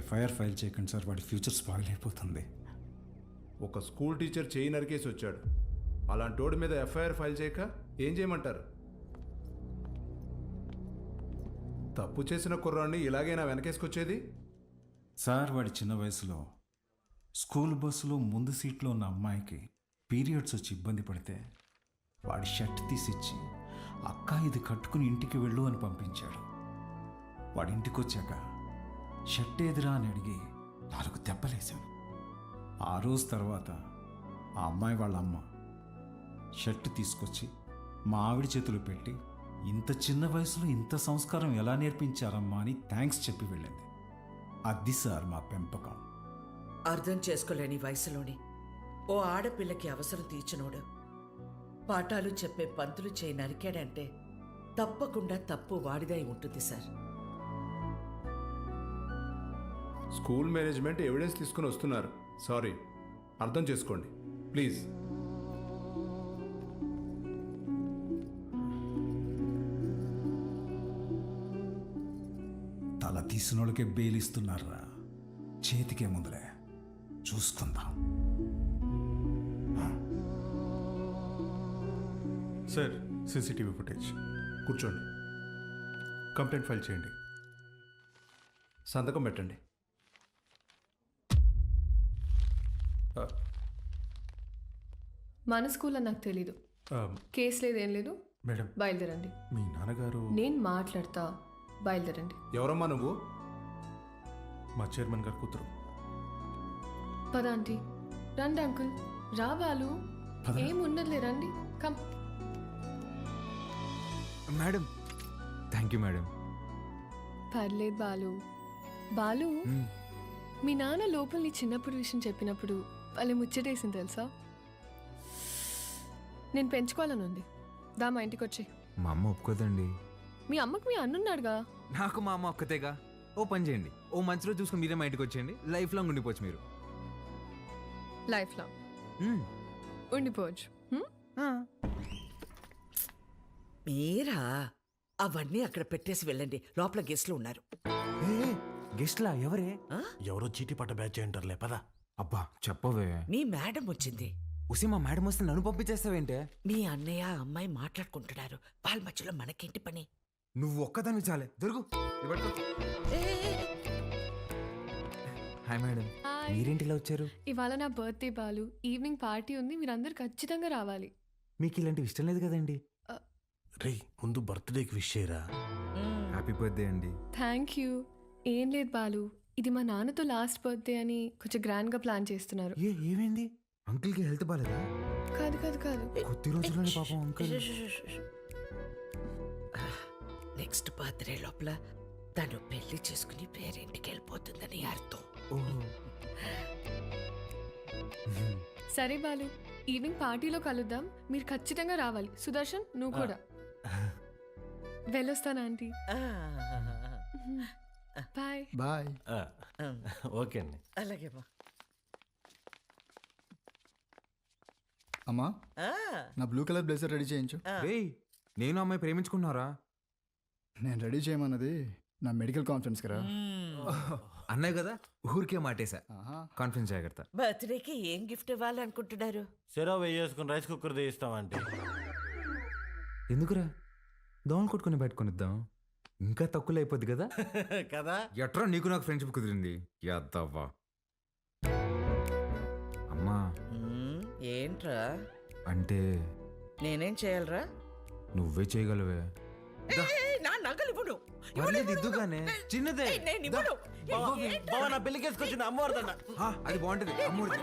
ఎఫ్ఐఆర్ ఫైల్ చేయకండి సార్, వాడి ఫ్యూచర్ స్పాయిల్ అయిపోతుంది. ఒక స్కూల్ టీచర్ చేయి నరికేసి వచ్చాడు. అలాంటోడి మీద ఎఫ్ఐఆర్ ఫైల్ చేయక ఏం చేయమంటారు? తప్పు చేసిన కుర్రాన్ని ఇలాగైనా వెనకేసుకొచ్చేది? సార్, వాడి చిన్న వయసులో స్కూల్ బస్సులో ముందు సీట్లో ఉన్న అమ్మాయికి పీరియడ్స్ వచ్చి ఇబ్బంది పడితే వాడి షర్ట్ తీసిచ్చి, అక్క ఇది కట్టుకుని ఇంటికి వెళ్ళు అని పంపించాడు. వాడి ఇంటికి వచ్చాక షర్ట్ ఏదిరా అని అడిగి 4 దెబ్బలేశాను. ఆ రోజు తర్వాత ఆ అమ్మాయి వాళ్ళ అమ్మ షర్ట్ తీసుకొచ్చి మా ఆవిడ చేతులు పెట్టి, ఇంత చిన్న వయసులో ఇంత సంస్కారం ఎలా నేర్పించారమ్మా అని థ్యాంక్స్ చెప్పి వెళ్ళింది. అది సార్ మా పెంపకం. అర్థం చేసుకోలేని వయసులోని ఓ ఆడపిల్లకి అవసరం తీర్చినోడు పాఠాలు చెప్పే పంతులు చేయి నరికాడంటే తప్పకుండా తప్పు వాడిదై ఉంటుంది సార్. స్కూల్ మేనేజ్మెంట్ ఎవిడెన్స్ తీసుకుని వస్తున్నారు. సారీ, అర్థం చేసుకోండి ప్లీజ్. తల తీసినోళ్ళకే బెయిలిస్తున్నారా? చేతికే ముందులే, చూసుకుందాం. Sir, CCTV footage. కూర్చోండి. కంప్లైంట్ ఫైల్ చేయండి. సంతకం పెట్టండి. మన స్కూల్ అని నాకు తెలీదు. కేసు లేదు, ఏం లేదు. మేడం, బయలుదేరండి. మీ నాన్నగారు. నేను మాట్లాడతా, బయలుదేరండి. ఎవరమ్మా నువ్వు? మా చైర్మన్ గారు కూతురు. పద ఆంటీ. రండి అంకుల్. రా బాలు, ఏమున్నదిలే, రండి. Come. Madam, thank you madam. పర్లేదు బాలు. బాలు, మీ నాన్న లోపల నీ చిన్నప్పుడు విషయం చెప్పినప్పుడు వాళ్ళు ముచ్చటేసింది తెలుసా? నేను పెంచుకోవాలని ఉంది. దా మా ఇంటికి వచ్చి. మా అమ్మ ఒప్పుకోదండి. మీ అమ్మకు మీ అన్నున్నాడుగా. నాకు మా అమ్మ ఒక్కతేగా. ఓ పని చేయండి, ఓ మంచి రోజు చూసుకుని మీరే మా ఇంటికి వచ్చేయండి. లైఫ్ లాంగ్ ఉండిపోవచ్చు మీరు. Life long ఉండిపోవచ్చు. మీరా అవన్నీ అక్కడ పెట్టేసి వెళ్ళండి, లోపల గెస్ట్లు ఉన్నారు. గెస్ట్లా ఎవరే? ఎవరో చీటీ పట్ట బ్యాచ్ అంటారులే పదా. అబ్బా చెప్పవే. మీ మేడం వచ్చింది. ఉసి మా మేడం వస్తే నన్ను పంపించేస్తావేంటే? మీ అన్నయ్య అమ్మాయి మాట్లాడుకుంటున్నారు, వాళ్ళ మధ్యలో మనకేంటి పని? నువ్వు ఒక్కదాన్ని చాలే దొరుకు. హాయ్ మేడం, మీరేంటి ఇలా వచ్చారు? ఇవాళ నా బర్త్డే బాలు, ఈవినింగ్ పార్టీ ఉంది, మీరందరూ ఖచ్చితంగా రావాలి. మీకు ఇలాంటివి ఇష్టం లేదు కదండి. రే ముందు బర్త్డేకి విష్ చేయరా. హ్యాపీ బర్త్డే అండి. Thank you. ఏం లేదు బాలు, ఇది మా నాన్నతో లాస్ట్ బర్త్డే అని కొంచెం గ్రాండ్గా ప్లాన్ చేస్తున్నారు. ఏమైంది? అంకుల్కి హెల్త్ బాలేదా? కాదు కాదు కాదు, కొద్ది రోజుల్లోనే పాపం అంకుల్. నెక్స్ట్ బర్త్డే లోపల తను పెళ్లి చేసుకుని పేరింటికి వెళ్ళిపోతుందని అర్థం. సరే బాలు, ఈవినింగ్ పార్టీలో కలుద్దాం, మీరు ఖచ్చితంగా రావాలి. సుదర్శన్ నువ్వు కూడా. వెళ్ళొస్తాను ఆంటీ. Bye bye. ఓకే అండి. అలాగే అమ్మా, నా బ్లూ కలర్ బ్లేజర్ రెడీ చేయించు. నేను అమ్మాయి ప్రేమించుకున్నారా? నేను రెడీ చేయమన్నది నా మెడికల్ కాన్ఫరెన్స్ కదా. అన్నాయి కదా, ఊరికే మాటేసా. కాన్ఫరెన్స్ జాగ్రత్త. బర్త్డేకి ఏం గిఫ్ట్ ఇవ్వాలనుకుంటున్నారు? సెరో వేసుకుని రైస్ కుక్కర్ తీస్తామంటే. ఎందుకురా, దోమలు కొట్టుకుని పెట్టుకునిద్దాం, ఇంకా తక్కువ అయిపోద్ది కదా. కదా ఎట్రా నీకు నాకు ఫ్రెండ్షిప్ కుదిరింది యాదవ్వా. అమ్మా ఏంట్రా అంటే నేనేం చేయాలరా? నువ్వే చేయగలవే. నా నగలు ఇవ్వను. ఇద్దుగానే చిన్నదే. నా పెళ్లికేసుకొచ్చిన అమ్మవారిదండ. అది బాగుంటది అమ్మవారి.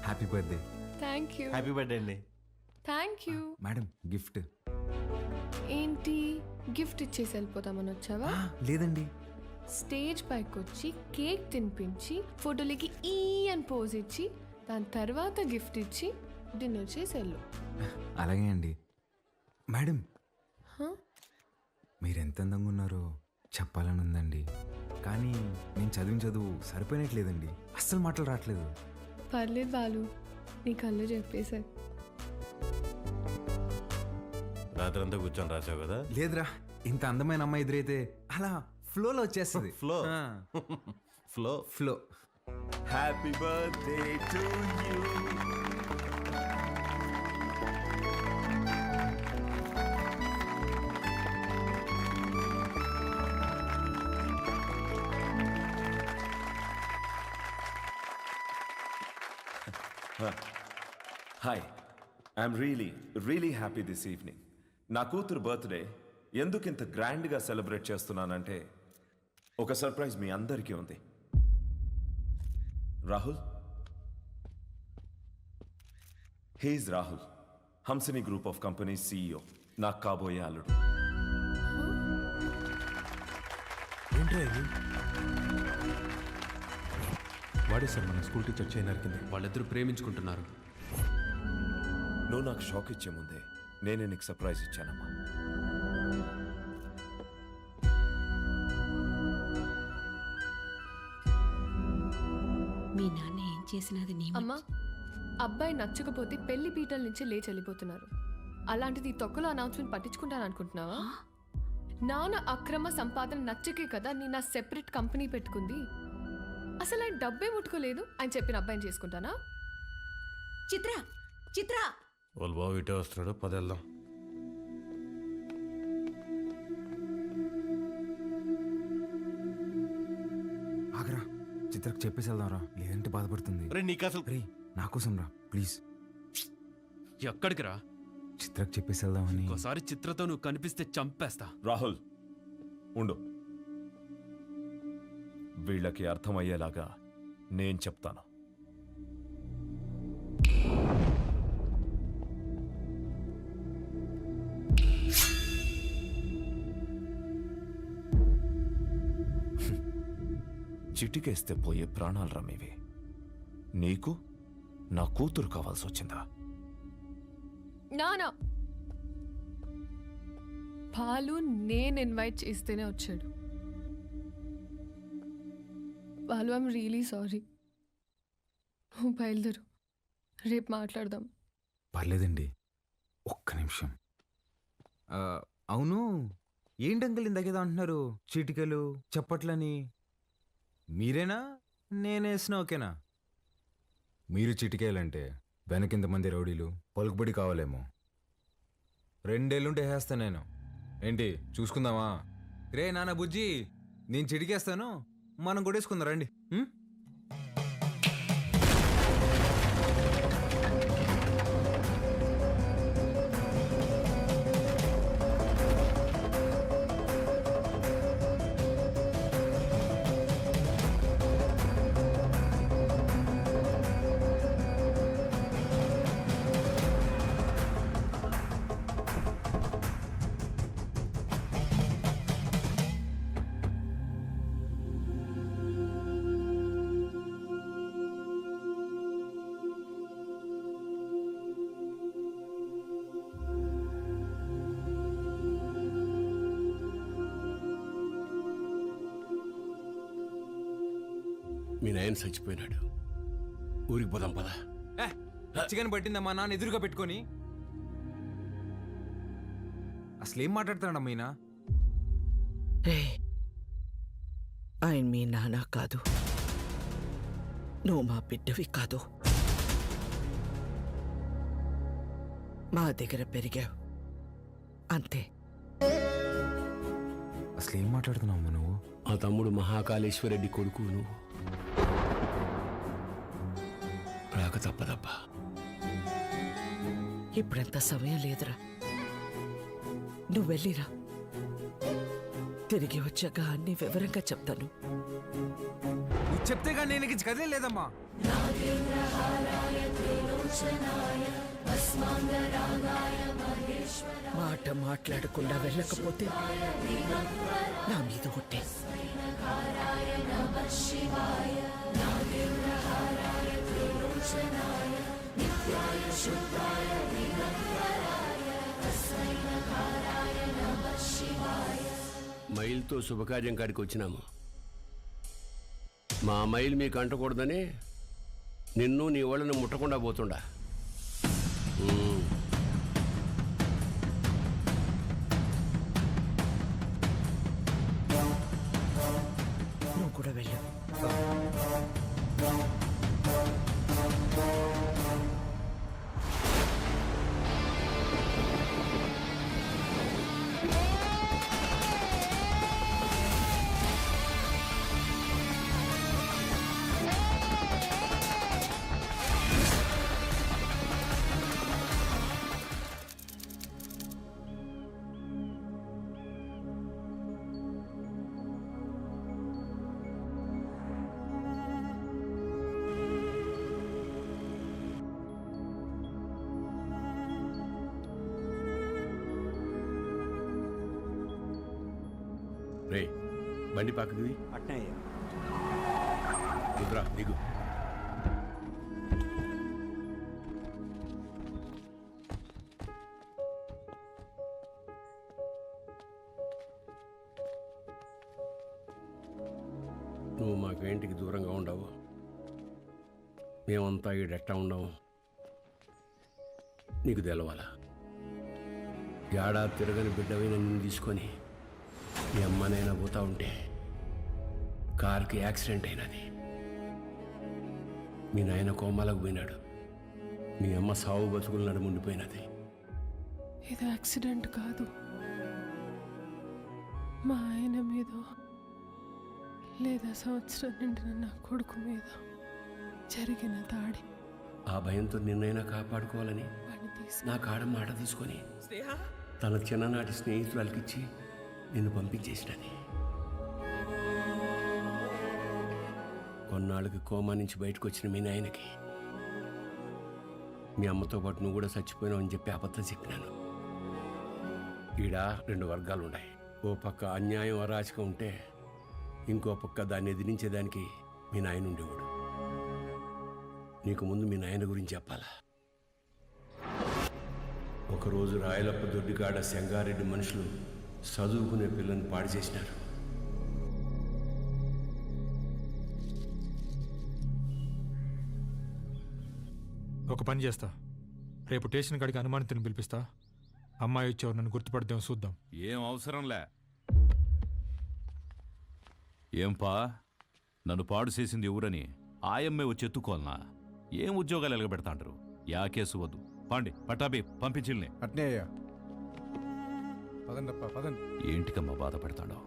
Happy birthday. Thank you. Happy birthday అండి. Thank you. మేడం గిఫ్ట్ ఏంటి, గిఫ్ట్ ఇచ్చేసి వెళ్ళిపోతామని వచ్చావా? లేదండి, స్టేజ్ పైకి వచ్చి కేక్ తినిపించి ఫోటోలకి ఈ అని పోజ్ ఇచ్చి దాని తర్వాత గిఫ్ట్ ఇచ్చి డిన్నర్ చేసి వెళ్ళు. అలాగే అండి. మేడం మీరు ఎంత అందంగా ఉన్నారో చెప్పాలని ఉందండి, కానీ నేను చదివిన చదువు సరిపోయినట్లేదండి, అస్సలు మాటలు రావట్లేదు. పర్లేదు బాలు, నీ కళ్ళు చెప్పేశారు. రాత్రంతా కూర్చొని రాసావు కదా. లేదురా, ఇంత అందమైన అమ్మాయి ఎదురైతే అలా ఫ్లోలో వచ్చేస్తుంది. Flow flow flow. Happy birthday to you. Hi, I'm really happy this evening. నా కూతురు బర్త్డే ఎందుకు ఇంత గ్రాండ్గా సెలబ్రేట్ చేస్తున్నానంటే ఒక సర్ప్రైజ్ మీ అందరికీ ఉంది. Rahul, he's Rahul, Hamsini group of companies CEO, నాకు కాబోయే అల్లుడు. వాడే సార్ మన స్కూల్ టీచర్ చైనర్ కింద. వాళ్ళిద్దరూ ప్రేమించుకుంటున్నారు. నువ్వు నాకు షాక్ ఇచ్చే ముందే నేనే నీకు సర్ప్రైజ్ ఇచ్చానమ్మా. మీ నాన్న ఏం చేసినది నీ అమ్మా, అబ్బాయి నచ్చకపోతే పెళ్లి పీటల నుంచి లేచి వెళ్ళిపోతున్నారు. అలాంటిది ఈ తొక్కలో అనౌన్స్మెంట్ పట్టించుకుంటాను అనుకుంటున్నావా? నాన్న అక్రమ సంపాదన నచ్చకే కదా నేను నా సెపరేట్ కంపెనీ పెట్టుకుంది. అసలు ఆయన డబ్బే ముట్టుకోలేదు, ఆయన చెప్పిన అబ్బాయిని చేసుకుంటానా? చిత్ర చిత్ర వాళ్ళు బాబు ఇటే వస్తున్నాడు, పదేళ్దాం. ఆగరా, చిత్రకు చెప్పేసి వెళ్దాంరా, లేదంటే బాధపడుతుంది. నీకు అసలు రే నా కోసం రా ప్లీజ్. ఎక్కడికి రా? చిత్రకు చెప్పేసి వెళ్దామని. ఒకసారి చిత్రతో నువ్వు కనిపిస్తే చంపేస్తా. రాహుల్ ఉండు, వీళ్ళకి అర్థమయ్యేలాగా నేను చెప్తాను. చిటికేస్తే పోయే ప్రాణాలు రమ్మేవి. నీకు నా కూతురు కావాల్సి వచ్చిందా? నానా బాలు నేను ఇన్వైట్ చేస్తేనే వచ్చాడు. Balu I'm really sorry. నువ్వు బయలుదేరు, రేపు మాట్లాడదాం. పర్లేదండి, ఒక్క నిమిషం. అవును, ఏంటంకల్ ఇందాకేదో అంటున్నారు, చీటికలు చప్పట్లని. మీరేనా నేనేసిన ఓకేనా? మీరు చిటికేయాలంటే వెనకింతమంది రౌడీలు పలుకుబడి కావాలేమో. 2 ఏళ్ళుంటే వేస్తాను నేను. ఏంటి చూసుకుందామా? రే నాన్న బుజ్జి, నేను చిటికేస్తాను, మనం కొట్టేసుకుందాం రండి. మీ నాయన చచ్చిపోయినాడు, ఊరికి పోదాం పదా. చికెన్ పట్టిందమ్మా నాన్న ఎదురుగా పెట్టుకొని. అసలేం మాట్లాడుతున్నాడమ్మా ఈయన? ఆయన మీ నాన్న కాదు, నువ్వు మా బిడ్డవి కాదు. మా దగ్గర పెరిగావు అంతే. అసలేం మాట్లాడుతున్నావు నువ్వు? ఆ తమ్ముడు మహాకాళేశ్వరరెడ్డి కొడుకు నువ్వు. రాక తప్పదబ్బా. ఇప్పుడంత సమయం లేదురా, నువ్వు వెళ్ళిరా. తిరిగి వచ్చాక అన్ని వివరంగా చెప్తాను. నువ్వు చెప్తేగా నేను ఇక కదలేదమ్మా. మాట మాట్లాడకుండా వెళ్ళకపోతే నా మీద ఒట్టే. మైల్తో శుభకార్యం కాడికి వచ్చినాము. మా మైల్ మీకు అంటకూడదని నిన్ను నీ వాళ్ళని ముట్టకుండా పోతుండా. నువ్వు కూడా వెళ్ళు. రే బండి పక్కది రుద్రా దిగు. నువ్వు మాకు ఇంటికి దూరంగా ఉండవు, మేమంతా ఈడెట్టా ఉండవు. నీకు తెలవాలా, ఏడాది తిరగని బిడ్డవి నన్ను తీసుకొని మీ అమ్మనైనా పోతా ఉంటే కార్కి యాక్సిడెంట్ అయినది. మీ నాయన కోమాలకు పోయినాడు, మీ అమ్మ సావు బతుకులు నడుముండిపోయినది. ఇది యాక్సిడెంట్ కాదు, మా ఆయన మీద లేదా సంవత్సరం నిండిన నా కొడుకు మీద జరిగిన దాడి. ఆ భయంతో నిన్నైనా కాపాడుకోవాలని నా కాడ మాట తీసుకొని తన చిన్ననాటి స్నేహితురాలకిచ్చి నిన్ను పంపించేసినది. కొన్నాళ్ళకి కోమా నుంచి బయటకు వచ్చిన మీ నాయనకి మీ అమ్మతో పాటు నువ్వు కూడా చచ్చిపోయినావు అని చెప్పి అబద్ధం చెప్పినాను. ఈడ 2 వర్గాలు ఉన్నాయి. ఓ పక్క అన్యాయం అరాచకం ఉంటే ఇంకో పక్క దాన్ని ఎదిరించేదానికి మీ నాయన ఉండేవాడు. నీకు ముందు మీ నాయన గురించి చెప్పాలా? ఒకరోజు రాయలప్ప దొడ్డికాడ సెంగారెడ్డి మనుషులు చదువుకునే పిల్లని పాడు చేసినారు. ఒక పని చేస్తా, రేపు స్టేషన్ కాడికి అనుమానితుని పిలిపిస్తా. అమ్మాయి వచ్చేవారు నన్ను గుర్తుపడదాం, చూద్దాం. ఏం అవసరంలే. ఏంపా, నన్ను పాడు చేసింది ఎవరని ఆయమ్మే వచ్చి ఎత్తుకోవాలనా? ఏం ఉద్యోగాలు ఎలగబెడతాంటారు? యా కేసు వద్దు. పాండి పట్టాబి పంపించిల్ని. అట్నే అయ్యా. పదండప్ప పదండి. ఏంటికమ్మా బాధపడతాడో?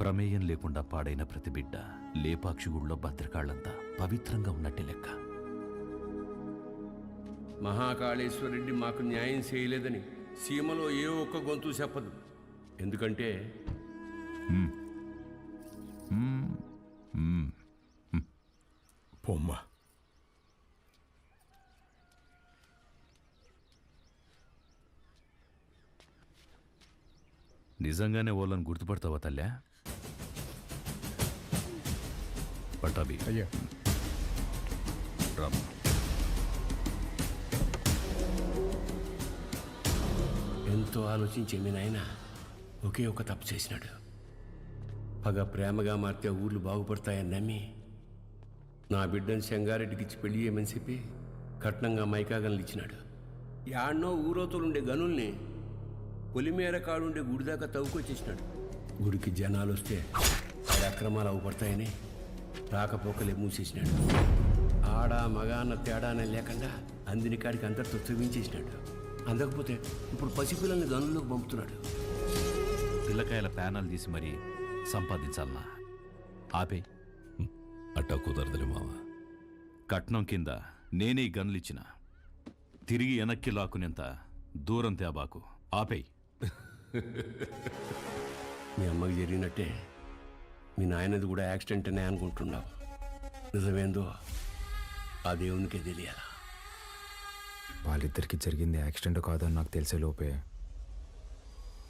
ప్రమేయం లేకుండా పాడైన ప్రతి బిడ్డ లేపాక్షి గుళ్ళో భద్రకాళ్ళంతా పవిత్రంగా ఉన్నట్టే లెక్క. మహాకాళేశ్వరరెడ్డి మాకు న్యాయం చేయలేదని సీమలో ఏ ఒక్క గొంతు చెప్పదు. ఎందుకంటే పొమ్మ నిజంగానే వాళ్ళని గుర్తుపడతావా తల్లా? పట్టాబి అయ్యా. రామ్. ఎంతో ఆలోచించే మీ నాయన ఒకే ఒక తప్పు చేసినాడు. పగ ప్రేమగా మారితే ఊర్లు బాగుపడతాయని నమ్మి నా బిడ్డను చెంగారెడ్డికి ఇచ్చి పెళ్లి చేయమని చెప్పి కట్నంగా మైకాగన్లు ఇచ్చినాడు. యాడ్నో ఊరోతులుండే గనుల్ని పొలిమేర కాడుండే గుడి దాకా తవ్వుకొచ్చేసినాడు. గుడికి జనాలు వస్తే ఆడ అక్రమాలు అవుపడతాయని రాకపోకలే మూసేసినాడు. ఆడ మగ అన్న తేడానే లేకుండా అందిని కాడికి అంతటితో త్రవించేసినాడు. అందకపోతే ఇప్పుడు పసిపిల్లల్ని గనుల్లోకి పంపుతున్నాడు. పిల్లకాయల ప్యానల్ తీసి మరీ సంపాదించాలనా? ఆపే. అట్టా కుదరదులే మావ. కట్నం కింద నేనే గన్లిచ్చిన తిరిగి వెనక్కి లాక్కునేంత దూరం తేబాకు. ఆపేయ్. మీ అమ్మకి జరిగినట్టే మీ నాయనది కూడా యాక్సిడెంట్ అనే అనుకుంటున్నావు. నిజమేందో ఆ దేవునికే తెలియాలా. వాళ్ళిద్దరికి జరిగింది యాక్సిడెంట్ కాదని నాకు తెలిసే లోపే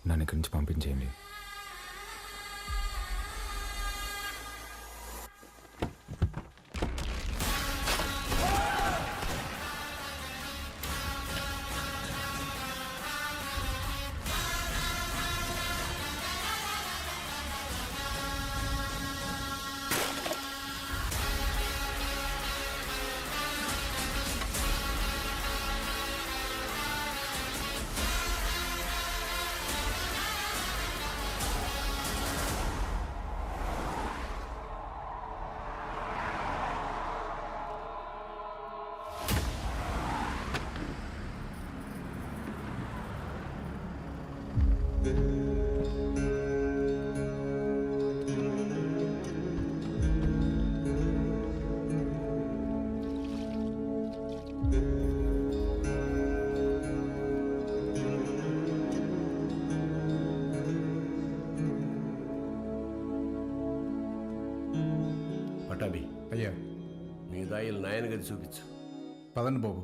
నన్ను ఇక్కడి నుంచి పంపించేయండి. పటాబి అయ్యా. మీ దాయిలు నాయన గది చూపించు. పదండి బాబు.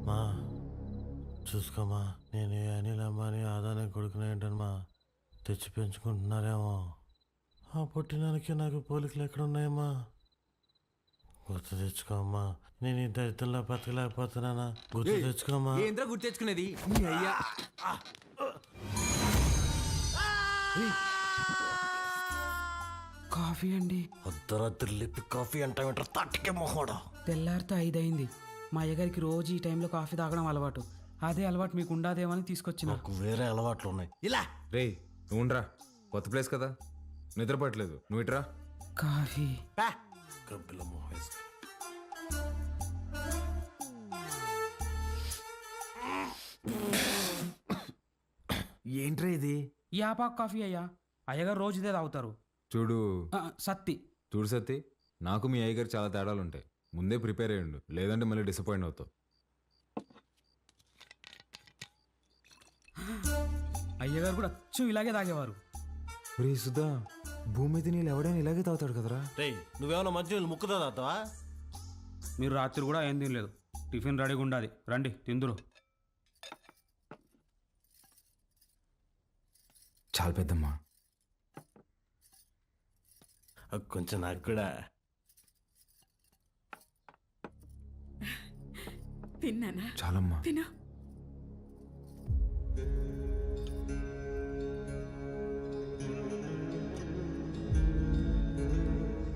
మా చూసుకోమా, నేను ఏ అనిల్ అంబానీ ఆదానే కొడుకునేంటమ్మా తెచ్చి పెంచుకుంటున్నారేమో. ఆ పుట్టినానికి నాకు పోలికలు ఎక్కడున్నాయమ్మా? గుర్తు తెచ్చుకోమ్మా. నేను ఈ దరిద్రంలో బతకలేకపోతున్నానా? గుర్తు తెచ్చుకోమ్మా. ఏంద్రా గుర్తు తెచ్చుకునేది? నీ అయ్యా కాఫీ అండి. అర్ధరాత్రి లేపి కాఫీ అంటావేంట్రా తట్టికే మొహోడా? తెల్లారితో 5 అయింది. మా అయ్యగారికి రోజు ఈ టైంలో కాఫీ తాగడం అలవాటు. అదే అలవాటు మీకు ఉండాదేమని తీసుకొచ్చిన. నాకు వేరే అలవాట్లు ఉన్నాయి. ఇలా రే నువ్వు ఉండరా, కొత్త ప్లేస్ కదా, నిద్రపట్టలేదు. నువ్వు ఇట్రా. కాఫీ గబ్బిల మొహం వేస్తా. ఏంట్రా ఇది? యాపాకు కాఫీ అయ్యా. అయ్యగారు రోజు ఇదే తాగుతారు. చూడు సత్తి చూడు సత్తి, నాకు మీ అయ్యగారు చాలా తేడాలు ఉంటాయి. ముందే ప్రిపేర్ అయ్యండు, లేదంటే మళ్ళీ డిసప్పాయింట్ అవుతావు. అయ్యగారు కూడా అచ్చం ఇలాగే తాగేవారు. రే సుధా, భూమి మీద నీళ్ళు ఎవడైనా ఇలాగే తాగుతాడు కదరా. రేయ్ నువ్వేమన్నా మంచి ముక్కుతా తాతావా? మీరు రాత్రి కూడా ఏం తినలేదు. టిఫిన్ రెడీగా ఉండాలి, రండి తిందురు. చాలా పెద్దమ్మా. కొంచెం నాకు కూడా. తిన్నానా? చాలమ్మా. తిను.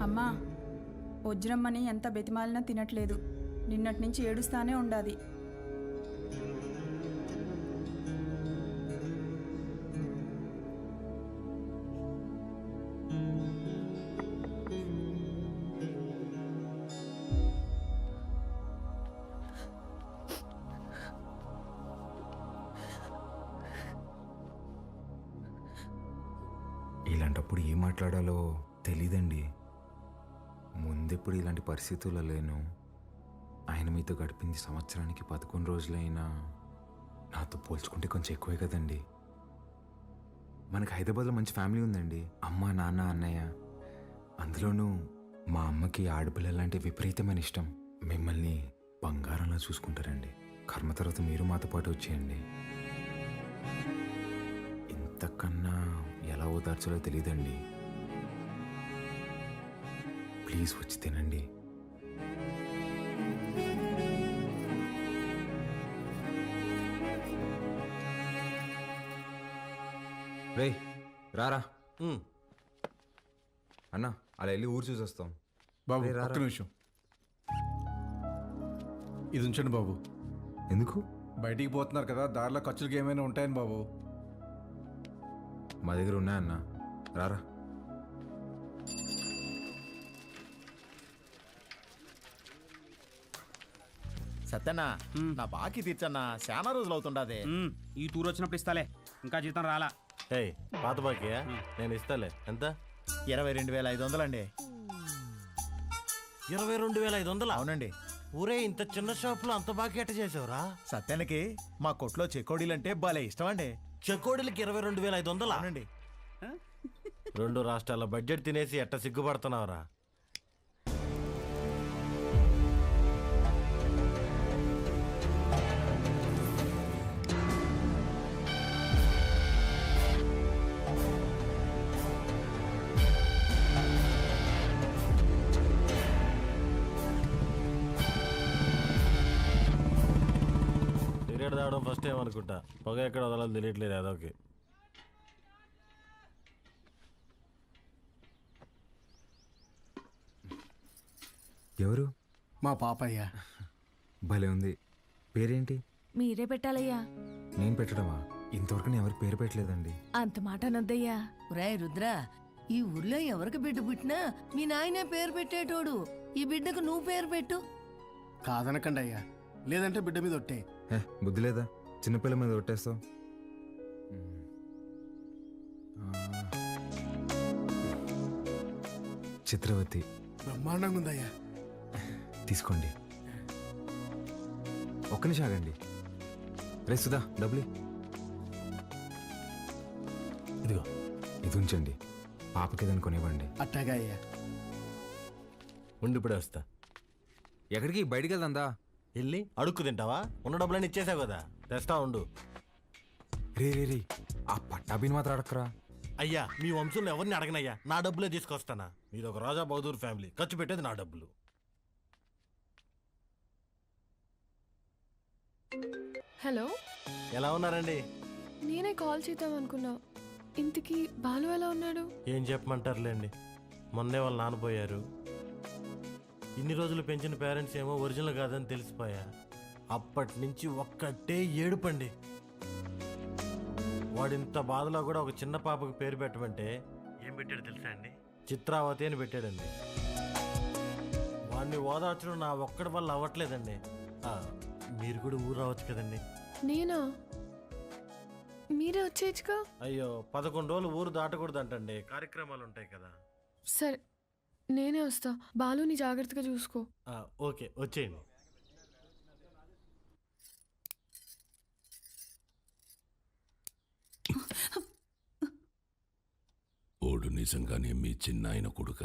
అమ్మా, వజ్రమ్మని ఎంత బెతిమాలినా తినట్లేదు. నిన్నటి నుంచి ఏడుస్తానే ఉండాది. ఇలాంటప్పుడు ఏం మాట్లాడాలో తెలీదండి. ముందెప్పుడు ఇలాంటి పరిస్థితుల్లో లేను. ఆయన మీతో గడిపింది సంవత్సరానికి 11 రోజులైనా నాతో పోల్చుకుంటే కొంచెం ఎక్కువే కదండి. మనకి హైదరాబాద్లో మంచి ఫ్యామిలీ ఉందండి. అమ్మ, నాన్న, అన్నయ్య. అందులోనూ మా అమ్మకి ఆడపిల్లలంటే విపరీతమైన ఇష్టం. మిమ్మల్ని బంగారంలా చూసుకుంటారండి. కర్మ తర్వాత మీరు మాతో పాటు వచ్చేయండి. ఇంతకన్నా ఎలా ఓదార్చాలో తెలియదండి. ప్లీజ్ వచ్చి తినండి. రే రారా అన్నా, అలా వెళ్ళి ఊరు చూసి వస్తాం. బాబు రే, రారా. ఒక్క నిమిషం ఇది ఉంచండి బాబు. ఎందుకు? బయటికి పోతున్నారు కదా, దారిలో ఖర్చులకి ఏమైనా ఉంటాయని బాబు. మా దగ్గర ఉన్నాయన్నా, రారా. సత్యన్నా, నా బాకీ తీర్చన్నా, చాలా రోజులు అవుతుండదే. ఈ టూర్ వచ్చినప్పుడు ఇస్తాలే, ఇంకా జీతం రాలా. పాత బాకీ నేను ఇస్తాలే. ఎంత? 22,500 అండి. 22,500? అవునండి. ఊరే, ఇంత చిన్న షాపులో అంత బాకీ ఎట్ట చేసావురా? సత్యానికి మా కొట్లో చెకోడీలంటే భలే ఇష్టం అండి. చెకోడీలకి 22,500? అవునండి. 2 రాష్ట్రాల బడ్జెట్ తినేసి ఎట్ట సిగ్గుపడుతున్నావురా? సిగరెట్ తాగడం ఫస్ట్ టైం అనుకుంటా. పొగ ఎక్కడ వదలాలి తెలియట్లేదు అదొకే. ఎవరు? మా పాపయ్య. భలే ఉంది. పేరేంటి? మీరే పెట్టాలయ్యా. నేను పెట్టడమా? ఇంతవరకు నేను ఎవరికి పేరు పెట్టలేదండి. అంత మాట అనొద్దయ్యా. రాయ్ రుద్ర, ఈ ఊర్లో ఎవరికి బిడ్డ పుట్టినా మీ నాయనే పేరు పెట్టేటోడు. ఈ బిడ్డకు నువ్వు పేరు పెట్టు. కాదనకండి అయ్యా, లేదంటే బిడ్డ మీద ఒట్టే. బుద్ధి లేదా? చిన్నపిల్ల మీద కొట్టేస్తావు. చిత్రవతి. బ్రహ్మాండంగా ఉందయ్యా. తీసుకోండి. ఒక్క నిమిషం ఆగండి. రే సుధా, డబ్బులు ఇదిగో. ఇది ఉంచండి, పాపకి ఏదైనా కొనివ్వండి. అట్టాగా అయ్యా. ఉండి ఇప్పుడే వస్తా. ఎక్కడికి? బయటికి వెళ్దా? వెళ్ళి అడుక్కు తింటావా? ఉన్న డబ్బులన్నీ ఇచ్చేసావు కదా, తెస్తా ఉండు. రే రే రే, ఆ పట్టాభిని మాత్రం అడక్కరా. అయ్యా, మీ వంశంలో ఎవరిని అడగనయ్యా, నా డబ్బులే తీసుకొస్తానా. మీది ఒక రాజా బహదూర్ ఫ్యామిలీ, ఖర్చు పెట్టేది నా డబ్బులు. హలో, ఎలా ఉన్నారండి? నేనే కాల్ చేద్దాం అనుకున్నా. ఇంతకీ బాలు ఎలా ఉన్నాడు? ఏం చెప్పమంటారులేండి, మొన్నే వాళ్ళు నాన్నపోయారు. ఇన్ని రోజులు పెంచిన పేరెంట్స్ ఏమో ఒరిజినల్ కాదని తెలిసిపోయా. అప్పటి నుంచి ఒక్కటే ఏడుపండి. వాడింత బాధలో కూడా ఒక చిన్న పాపకు పేరు పెట్టమంటే ఏం పెట్టాడు తెలుసా అండి? చిత్రావతి అని పెట్టాడండి. వాడిని ఓదార్చడం నా ఒక్కడి వల్ల అవ్వట్లేదండి. మీరు కూడా ఊరు రావచ్చు కదండి. నేనా? మీరే వచ్చేయచ్చుగా. అయ్యో 11 రోజులు ఊరు దాటకూడదంటండి, కార్యక్రమాలు ఉంటాయి కదా. సరే నేనే వస్తా. బాలుని జాగ్రత్తగా చూసుకో. ఓకే వచ్చేయండి. ఓడు నిజంగానే మీ చిన్నాయన కొడుక,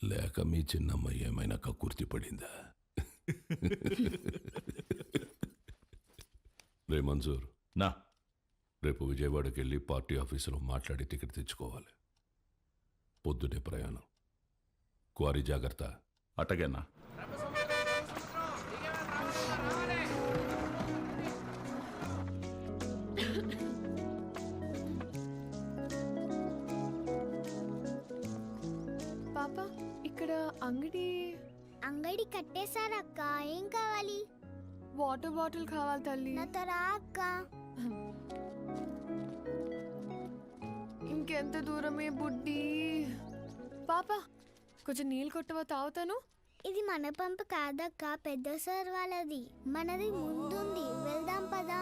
లేక మీ చిన్నమ్మ ఏమైనా కక్కుర్తి పడిందా? రే మంజూర్, నా రేపు విజయవాడకి వెళ్ళి పార్టీ ఆఫీసులో మాట్లాడి టికెట్ తెచ్చుకోవాలి. పొద్దునే ప్రయాణం. క్వారీ జాగ్రత్త. అటగేనా? పాప ఇక్కడ అంగడి కట్టేశారక్క. ఏం కావాలి? వాటర్ బాటిల్ కావాలి తల్లి. నాతో రా అక్క. ఇంకెంత దూరమే బుడ్డి. పాప కొంచెం నీళ్ళు కొట్టవా, తాగుతాను. ఇది మన పంపు కాదక్క, పెద్ద సార్ వాళ్ళది. మనది ముందుంది, వెళ్దాం పదా.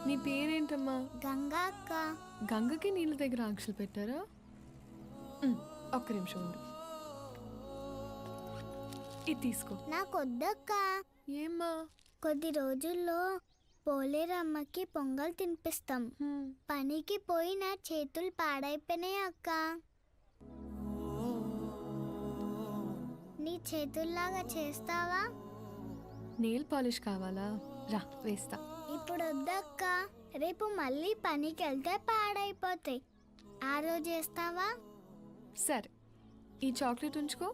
నీ పేరేంటమ్మా? గంగా అక్క. గంగకి నీళ్ళ దగ్గర ఆంక్షలు పెట్టారా? ఒక్క నిమిషం ఉండు. ఇది తీసుకో. నాకొద్దక్క. ఏమ్మా? కొద్ది రోజుల్లో పోలేరమ్మకి పొంగల్ తినిపిస్తాం. పనికి పోయి నా చేతులు పాడైపోయినాయి అక్క. నీ చేతుల్లాగా చేస్తావా? నెయిల్ పాలిష్ కావాలా? రా వేస్తా. ఇప్పుడు వద్దక్క, రేపు మళ్ళీ పనికి వెళ్తే పాడైపోతాయి. ఆ రోజు చేస్తావా? సరే, ఈ చాక్లెట్ ఉంచుకో.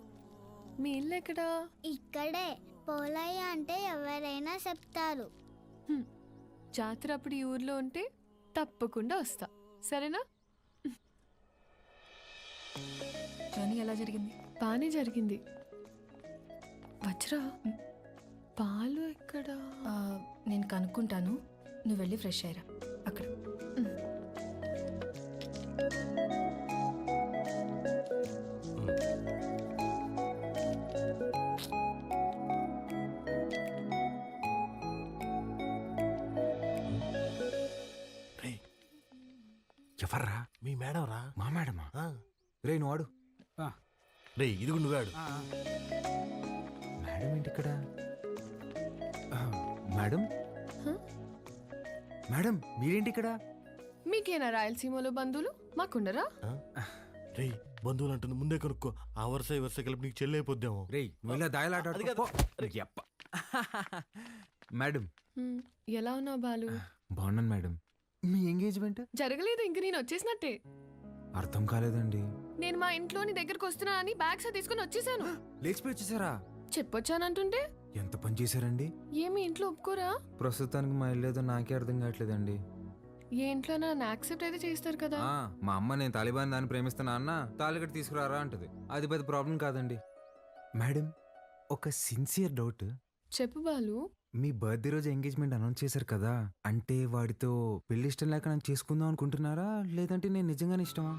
మీ ఇల్లు ఎక్కడా? ఇక్కడే. పోలయ్య అంటే ఎవరైనా చెప్తారు. జాతర అప్పుడు ఈ ఊర్లో ఉంటే తప్పకుండా వస్తా, సరేనా? జర్నీ ఎలా జరిగింది? బాగానే జరిగింది. వజ్రా, పాలు ఎక్కడా? నేను కనుక్కుంటాను, నువ్వు వెళ్ళి ఫ్రెష్ అయ్యరా అక్కడ. ఎవర్రా? మీ మేడం రా. మా మేడమా? రే నువ్వు ఆడు. రే ఇది నువ్వాడు. మేడం ఏంటి ఇక్కడ? మేడం మేడం మీరేంటి ఇక్కడ? మీకేనా రాయలసీమలో బంధువులు? మాకుండరా? రే బంధువులు అంటుంది, ముందే కనుక్కో. ఆ వరుస ఈ వరుస కలిపి నీకు చెల్లైపోద్దాము. రే నువ్వు ఇలా దాయలాట. మేడం ఎలా ఉన్నావు బాలు? బాగున్నాను మేడం. మీ ఎంగేజ్మెంట్ జరగలేదు, ఇంక నేను వచ్చేసినట్టే. అర్థం కాలేదండి. నేను మా ఇంట్లోని దగ్గరకు వస్తున్నా అని బ్యాగ్స్ తీసుకుని వచ్చేసాను. లేచిపోయి వచ్చేసారా? చెప్పొచ్చానంటుంటే ఎంత పని చేశారండి? ఏమి ఇంట్లో ఒప్పుకోరా? ప్రస్తుతానికి మా ఇల్లు ఏదో నాకే అర్థం కావట్లేదండి. ఏ ఇంట్లో నన్ను యాక్సెప్ట్ అయితే చేస్తారు కదా. మా అమ్మ నేను తాలిబాన్ దాన్ని ప్రేమిస్తున్నా అన్న తాలిగట్టు తీసుకురారా అంటది. అది పెద్ద ప్రాబ్లం కాదండి. మేడం ఒక సిన్సియర్ డౌట్. చెప్పు బాలు. మీ బర్త్డే రోజు ఎంగేజ్మెంట్ అనౌన్స్ చేశారు కదా, అంటే వాడితో పెళ్లి ఇష్టం లేక నన్ను చేసుకుందాం అనుకుంటున్నారా, లేదంటే నేను నిజంగానే ఇష్టమా?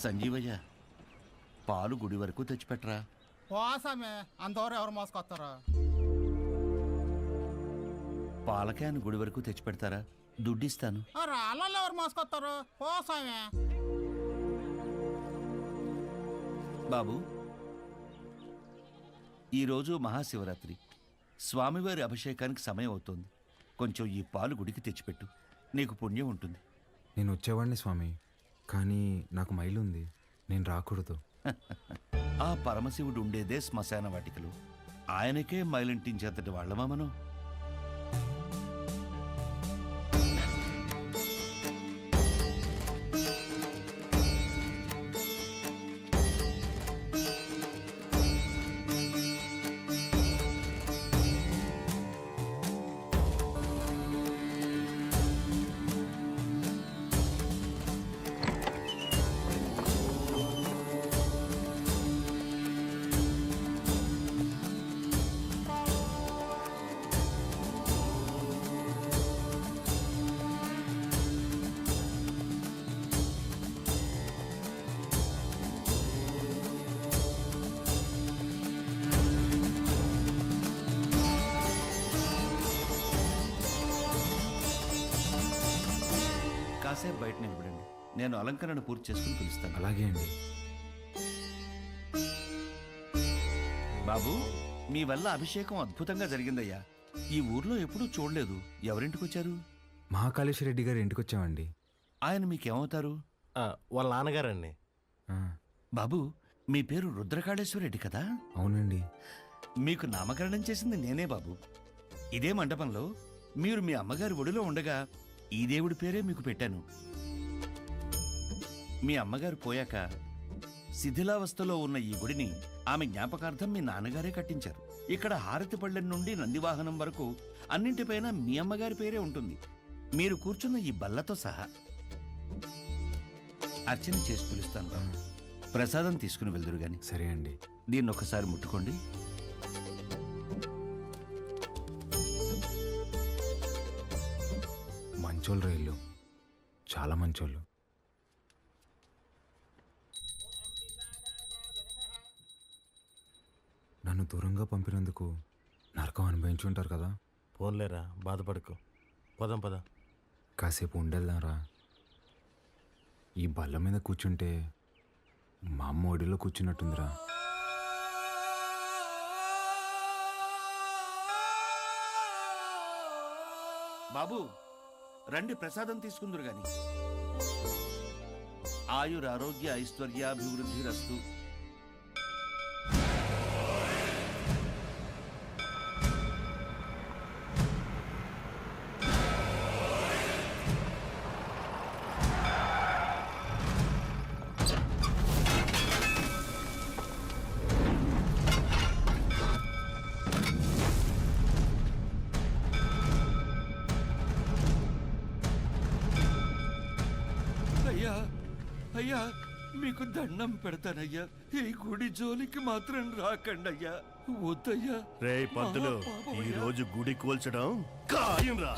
సంజీవయ్య, పాలు గుడి వరకు తెచ్చిపెట్టరా. పోసామే, అంతవరకు ఎవరు మోసుకొస్తారా? పాల క్యాన్ గుడి వరకు తెచ్చిపెడతారా? దుడ్డిస్తాను. రాళ్ళల్లో ఎవరు మోసుకొస్తారు? పోసామే. బాబు, ఈరోజు మహాశివరాత్రి, స్వామివారి అభిషేకానికి సమయం అవుతోంది. కొంచెం ఈ పాలు గుడికి తెచ్చిపెట్టు, నీకు పుణ్యం ఉంటుంది. నేను వచ్చేవాడిని స్వామి, కానీ నాకు మైలు ఉంది, నేను రాకూడదు. ఆ పరమశివుడు ఉండేదే శ్మశాన వాటికలు. ఆయనకే మైలింటించేంతటి వాళ్ళమా మనం? కాసేపు బయట నిలబడండి. నేను అలంకరణ పూర్తి చేసుకుని పిలుస్తాను. అలాగే అండి. బాబు, మీ వల్ల అభిషేకం అద్భుతంగా జరిగిందయ్యా. ఈ ఊర్లో ఎప్పుడూ చూడలేదు. ఎవరింటికి వచ్చారు? మహాకాళేశ్వర రెడ్డి గారి ఇంటికి వచ్చామండి. ఆయన మీకేమవుతారు? వాళ్ళ నాన్నగారండి. బాబు, మీ పేరు రుద్రకాళేశ్వర రెడ్డి కదా? అవునండి. మీకు నామకరణం చేసింది నేనే బాబు. ఇదే మండపంలో మీరు మీ అమ్మగారి ఒడిలో ఉండగా ఈ దేవుడి పేరే మీకు పెట్టాను. మీ అమ్మగారు పోయాక శిథిలావస్థలో ఉన్న ఈ గుడిని ఆమె జ్ఞాపకార్థం మీ నాన్నగారే కట్టించారు. ఇక్కడ హారతి పళ్ళెం నుండి నందివాహనం వరకు అన్నింటిపైన మీ అమ్మగారి పేరే ఉంటుంది. మీరు కూర్చున్న ఈ బల్లతో సహా. అర్చన చేసి పిలుస్తాను బాబు. ప్రసాదం తీసుకుని వెళ్దురు గాని. సరే అండి. దీన్ని ఒకసారి ముట్టుకోండి. మంచోళ్ళు రైళ్ళు, చాలా మంచోళ్ళు. నన్ను దూరంగా పంపినందుకు నరకం అనుభవించుంటారు కదా. ఫోన్లేరా, బాధపడకు. పదం పద. కాసేపు ఉండేద్దాంరా. ఈ బల్ల మీద కూర్చుంటే మా అమ్మ ఒడిలో కూర్చున్నట్టుందిరా. బాబు, రండి ప్రసాదం తీసుకుందరు గాని. ఆయురారోగ్య ఐశ్వర్యాభివృద్ధి రస్తు. అయ్యా అయ్యా, మీకు దండం పెడతానయ్యా. ఈ గుడి జోలికి మాత్రం రాకండి అయ్యా. వద్దయ్యా. రే పంతులు, ఈ రోజు గుడి కూల్చడం ఖాయం రా.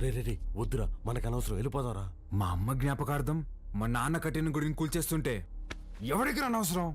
రే వద్దురా, మనకు అనవసరం, వెళ్ళిపోదాంరా. మా అమ్మ జ్ఞాపకార్థం మా నాన్న కట్టిన గుడిని కూల్చేస్తుంటే ఎవరికి అనవసరం?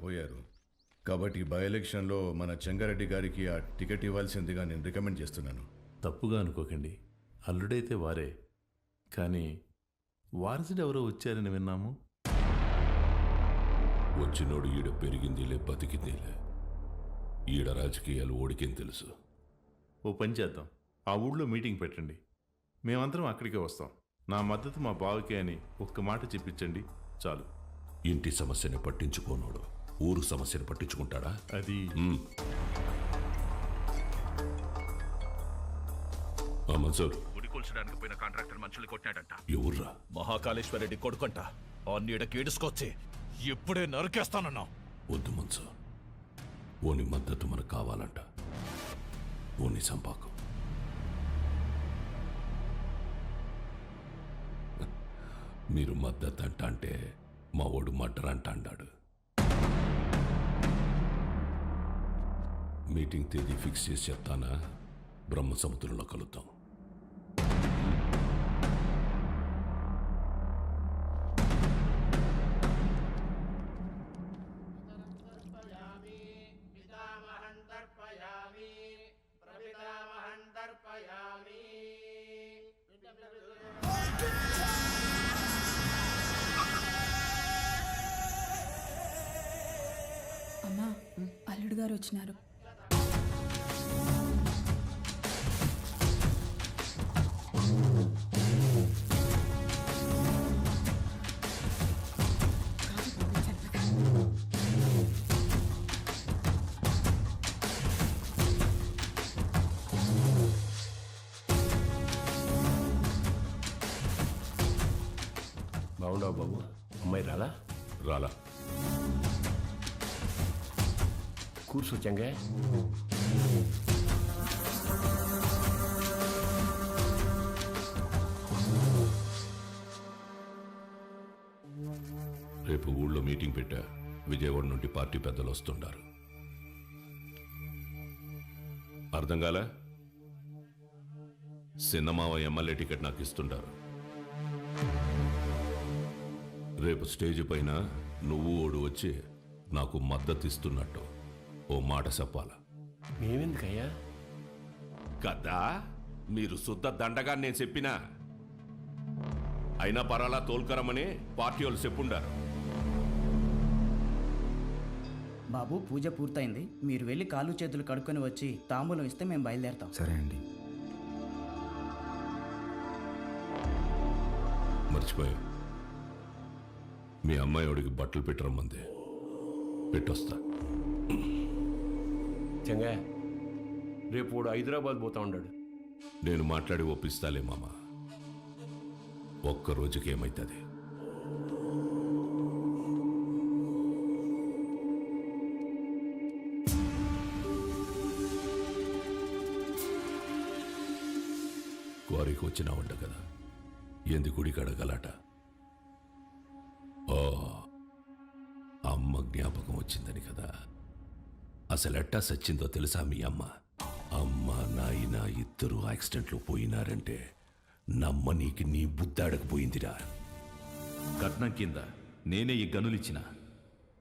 పోయారు. కాబట్టి బై ఎలక్షన్లో మన చెంగారెడ్డి గారికి ఆ టికెట్ ఇవ్వాల్సిందిగా నేను రికమెండ్ చేస్తున్నాను. తప్పుగా అనుకోకండి, అల్లుడైతే వారే, కానీ వారసుడు ఎవరో వచ్చారని విన్నాము. వచ్చినోడు ఈడ పెరిగిందిలే బతికిందిలే, ఈడ రాజకీయాలు ఓడికేం తెలుసు. ఓ పని చేద్దాం, ఆ ఊళ్ళో మీటింగ్ పెట్టండి, మేమందరం అక్కడికే వస్తాం. నా మద్దతు మా బావకే అని ఒక్క మాట చెప్పించండి చాలు. ఇంటి సమస్యని పట్టించుకోనోడు ఊరు సమస్యను పట్టించుకుంటాడా? అది మన్సూర్, గుడి కూల్చడానికి పోయిన కాంట్రాక్టర్ మనుషులు కొట్టాడంట. ఎవర్రా? మహాకాళేశ్వరరెడ్డి కొడుకంట. ఆ నీడ కేడుసుకొచ్చి ఇప్పుడే నరికేస్తానన్నా. వద్దు మన్సూర్, ఓని మద్దతు మనకు కావాలంట. ఓని సంపాకు. మీరు మద్దతు అంట అంటే మా ఓడు మర్డర్ అంట అన్నాడు. మీటింగ్ తేదీ ఫిక్స్ చేసి చెప్తానా? బ్రహ్మ సముద్రంలో కలుద్దాం. అమ్మా, అల్లుడు గారు వచ్చినారు. బాగుండవు బాబు, అమ్మాయి రాలా? రాలా. కూర్చో చెంగా. రేపు ఊళ్ళో మీటింగ్ పెట్టా. విజయవాడ నుండి పార్టీ పెద్దలు వస్తుండారు. అర్థం కాలే? సిన్నమావ ఎమ్మెల్యే టికెట్ నాకు ఇస్తుండారు. రేపు స్టేజ్ పైన నువ్వు ఓడు వచ్చి నాకు మద్దతు ఇస్తున్నట్టు ఓ మాట చెప్పాల. మేమెందుకయ్యా? కదా మీరు శుద్ధ దండగా నేను చెప్పినా, అయినా పరాలా తోల్కరమని పార్టీ వాళ్ళు చెప్పుండారు. బాబు, పూజ పూర్తయింది. మీరు వెళ్ళి కాళ్ళు చేతులు కడుక్కొని వచ్చి తాంబూలం ఇస్తే మేము బయలుదేరతాం. సరే అండి. మర్చిపోయా, మీ అమ్మాయి వాడికి బట్టలు పెట్టరమ్మంది. పెట్టొస్తా. చెంగా, రేపు వాడు హైదరాబాద్ పోతా ఉన్నాడు. నేను మాట్లాడి ఒప్పిస్తాలే మామ. ఒక్క రోజుకి ఏమైతుంది? క్వారీకి వచ్చినావంట కదా, ఎందు గుడికి అడగలట. ఓ, అమ్మ జ్ఞాపకం వచ్చిందని కదా. అసలెట్టా సచ్చిందో తెలుసా మీ అమ్మ? అమ్మ నాయన ఇద్దరు యాక్సిడెంట్లో పోయినారంటే నమ్మనీకి నీ బుద్ధాడకపోయిందిరా. కట్నం కింద నేనే ఈ గనులిచ్చిన,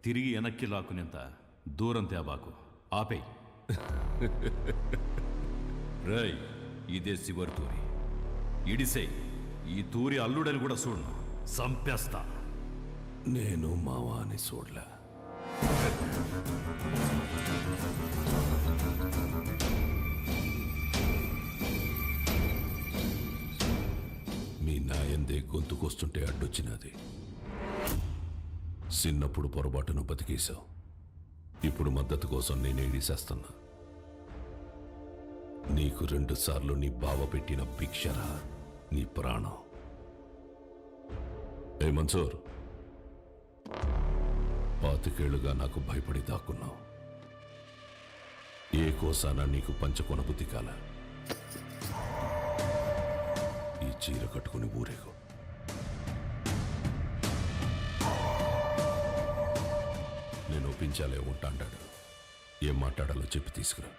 తిరిగి వెనక్కి లాక్కునేంత దూరం తేబాకు. ఆపే. రై, ఇదే శివరి తూరి. ఇడిసే, ఈ తూరి అల్లుడని కూడా చూడను, సంపేస్తా. నేను మావా అని చూడలే. మీ నాయందే గొంతుకొస్తుంటే అడ్డొచ్చినది. చిన్నప్పుడు పొరపాటును బతికేశావు. ఇప్పుడు మద్దతు కోసం నేను ఏడిసేస్తున్నా. నీకు 2 సార్లు నీ బావ పెట్టిన భిక్షరా నీ ప్రాణం. ఏ మన్సూర్, 25 ఏళ్లుగా నాకు భయపడి దాక్కున్నావు. ఏ కోసానా నీకు పంచకొన బుద్ధి కాల. ఈ చీర కట్టుకుని ఊరేగు. నేను ఒప్పించాలే ఉంటాడాడు. ఏం మాట్లాడాలో చెప్పి తీసుకురా.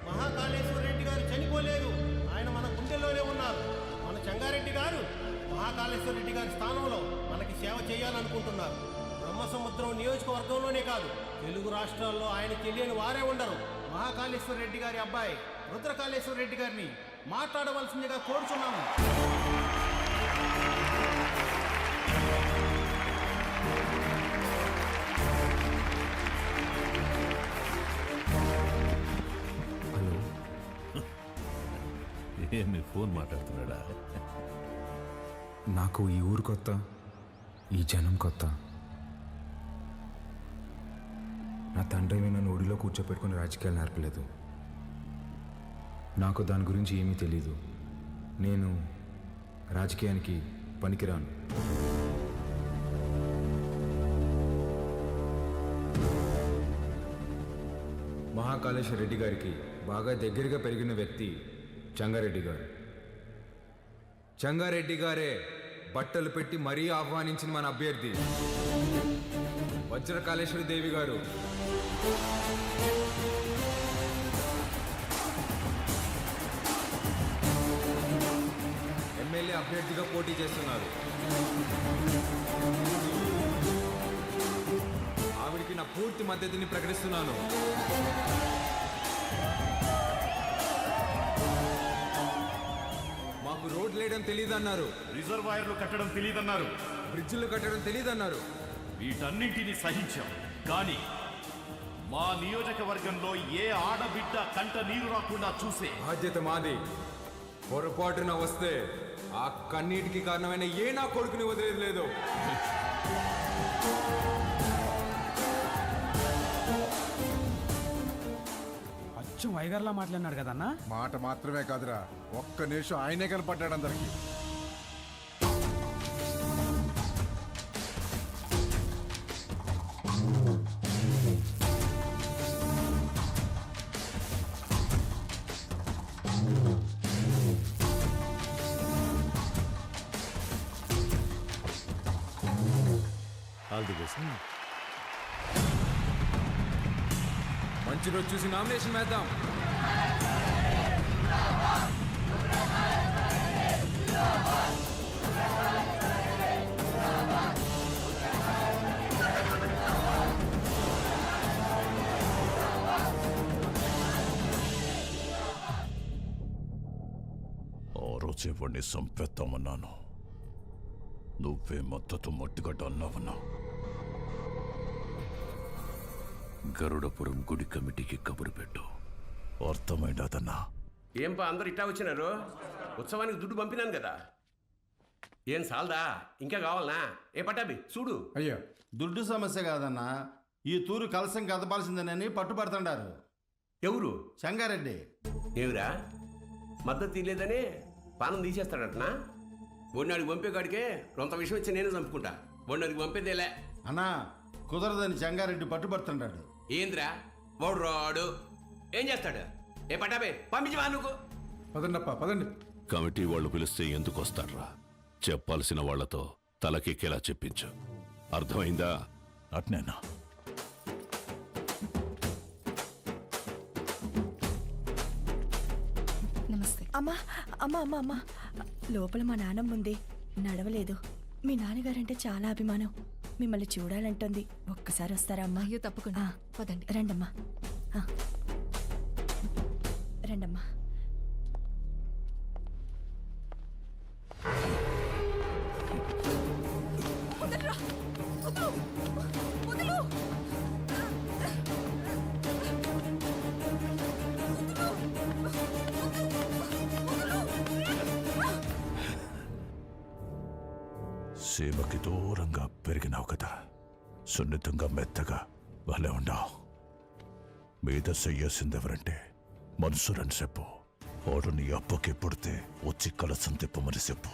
మహాకాళేశ్వర రెడ్డి గారు చనిపోలేదు, ఆయన మన గుండెల్లోనే ఉన్నారు. మన చెంగారెడ్డి గారు మహాకాళేశ్వర మహాకాళేశ్వర రెడ్డి గారి స్థానంలో మనకి సేవ చేయాలనుకుంటున్నారు. బ్రహ్మసముద్రం నియోజకవర్గంలోనే కాదు, తెలుగు రాష్ట్రాల్లో ఆయన తెలియని వారే ఉండరు. మహాకాళేశ్వర రెడ్డి గారి అబ్బాయి రుద్రకాళేశ్వర రెడ్డి గారిని మాట్లాడవలసిందిగా కోరుచున్నాము. ఏమి ఫోన్ మాట్లాడుతున్నాడా? నాకు ఈ ఊరు కొత్త, ఈ జనం కొత్త. నా తండ్రి నన్ను ఒడిలో కూర్చోపెట్టుకుని రాజకీయాలు నేర్పలేదు. నాకు దాని గురించి ఏమీ తెలీదు. నేను రాజకీయానికి పనికిరాను. మహాకాళేశ్వర రెడ్డి గారికి బాగా దగ్గరగా పెరిగిన వ్యక్తి చెంగారెడ్డి గారు. చెంగారెడ్డి గారే బట్టలు పెట్టి మరీ ఆహ్వానించిన మన అభ్యర్థి వజ్రకాళేశ్వరి దేవి గారు. ఎమ్మెల్యే అభ్యర్థిగా పోటీ చేస్తున్నారు. ఆవిడికి నా పూర్తి మద్దతుని ప్రకటిస్తున్నాను. మాకు రోడ్లు వేయడం తెలియదన్నారు, రిజర్వాయర్లు కట్టడం తెలియదన్నారు, బ్రిడ్జిలు కట్టడం తెలియదన్నారు. వీటన్నింటినీ సహించాం. కానీ మా నియోజకవర్గంలో ఏ ఆడబిడ్డ కంట నీరు రాకుండా చూసే బాధ్యత మాది. పొరపాటున వస్తే ఆ కన్నీటికి కారణమైన ఏ నా కొడుకుని వదిలేదు లేదు. అచ్చం వైగర్లా మాట్లాడినాడు కదన్నా. మాట మాత్రమే కాదురా, ఒక్క నిమిషం ఆయనే కనపడ్డాడు అందరికి. All the best. మంచి రోజు చూసి నామినేషన్ వేద్దాం. ఆ రోజే వాడిని చంపేద్దామన్నాను. నువ్వే మద్దతు మట్టుగడ్డ అన్నావన్నా. గరుడపురం గుడి కమిటీకి కబురు పెట్టు. అర్థమైందన్నా. ఏంపా అందరు ఇట్టా వచ్చినారు? ఉత్సవానికి దుడ్డు పంపినాను కదా. ఏం సాల్దా? ఇంకా కావాలనా? ఏ పట్టాబి చూడు. అయ్యో, దుడ్డు సమస్య కాదన్నా, ఈ తూరు కలసం కదపాల్సిందేనని పట్టుబడుతుండారు. ఎవరు? చెంగారెడ్డి. ఏమిరా మద్దతు తీయలేదని పానం తీసేస్తాడటనా? బొన్నాడికి పంపేకాడికే రొంత విషయం వచ్చి నేను చంపుకుంటా. బొన్నాడికి పంపేదేలే అన్నా, కుదరదని చెంగారెడ్డి పట్టుబడుతుండాడు. ఏంద్రా వాడు రాడు, ఏం చేస్తాడు? ఏ పట్టాబే పంపించవా నువ్వు? పదండప్ప పదండి. కమిటీ వాళ్ళు పిలిస్తే ఎందుకు వస్తాడ్రా? చెప్పాల్సిన వాళ్లతో తలకెక్కేలా చెప్పించు. అర్థమైందా? అట్నేనా? నమస్తే. అమ్మా అమ్మా అమ్మా అమ్మా, లోపల మా నాన్నమ్మ ఉంది, నడవలేదు. మీ నాన్నగారంటే చాలా అభిమానం, మిమ్మల్ని చూడాలంటుంది. ఒక్కసారి వస్తారా అమ్మా? అయ్యో తప్పకుండా, పదండి. రండమ్మా, రండమ్మా. సీమకి దూరంగా పెరిగినావు కదా, సున్నితంగా మెత్తగా భలే ఉన్నావు. మీద చెయ్యాల్సిందెవరంటే మనసురని చెప్పు. వాడు నీ అప్పకి పుడితే వచ్చి కలసం తిప్పమని చెప్పు.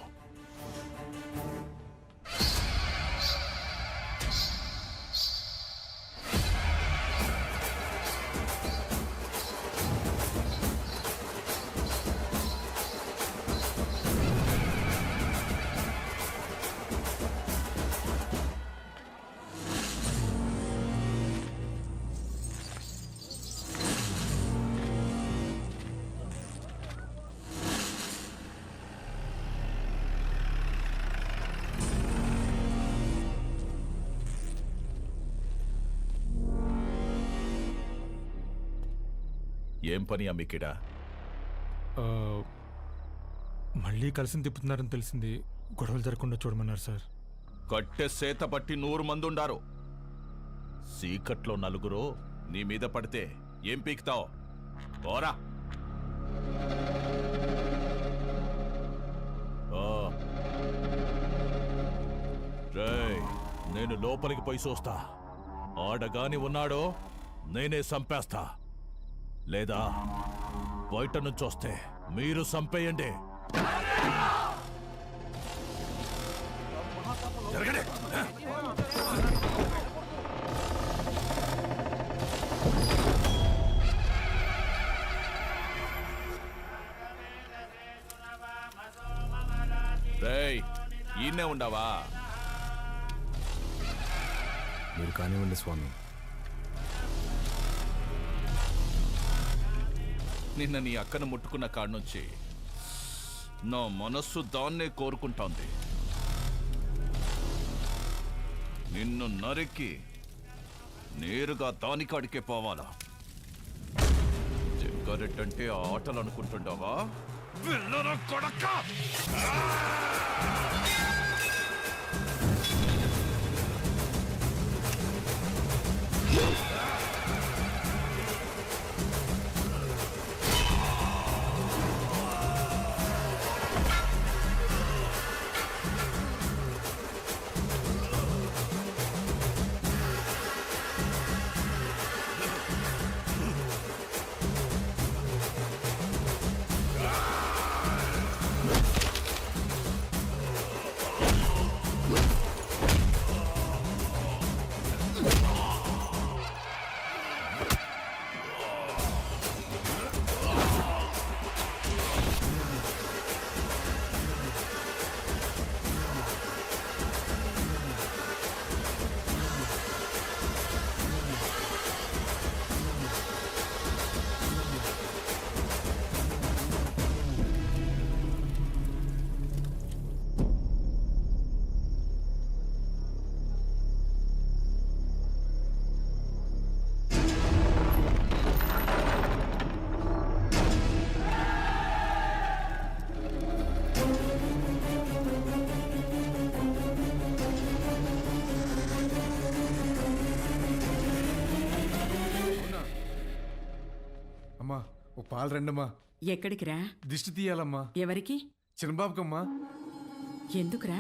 ఏం పని అమ్మికిడా? మళ్ళీ కలిసి తిప్పుతున్నారని తెలిసింది. గొడవలు జరగకుండా చూడమన్నారు సార్. కట్టె సేత పట్టి 100 మంది ఉండారు. సీకట్లో 4 నీ మీద పడితే ఏం పీకుతావు? ఓరా. రేయ్, నేను లోపలికి పోయి చూస్తా. ఆడగాని ఉన్నాడో నేనే సంపేస్తా, లేదా బయట నుంచి వస్తే మీరు సంపేయండి. జరగండి. రేయ్, ఈయనే ఉండవా? మీరు కానివ్వండి స్వామి. నిన్న నీ అక్కను ముట్టుకున్న కాడ్నుంచి నా మనస్సు దాన్నే కోరుకుంటోంది. నిన్ను నరికి నేరుగా దానికాడికే పోవాలా? జగ్గారెడ్డంటే ఆటలు అనుకుంటుండవా? వెళ్ళరా కొడక! అమ్మా, ఓ పాలు రండమ్మా. ఎక్కడికి రా? దిష్టి తీయాలమ్మా. ఎవరికి? చిన్నబాబుకమ్మా. ఎందుకురా?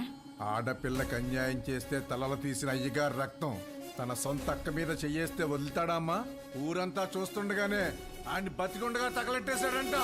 ఆడపిల్లకి అన్యాయం చేస్తే తలలు తీసిన అయ్యగారు రక్తం తన సొంత అక్క మీద చెయ్యేస్తే వదులుతాడా అమ్మా? ఊరంతా చూస్తుండగానే ఆయన్ని బతికుండగా తగలెట్టేశాడంట.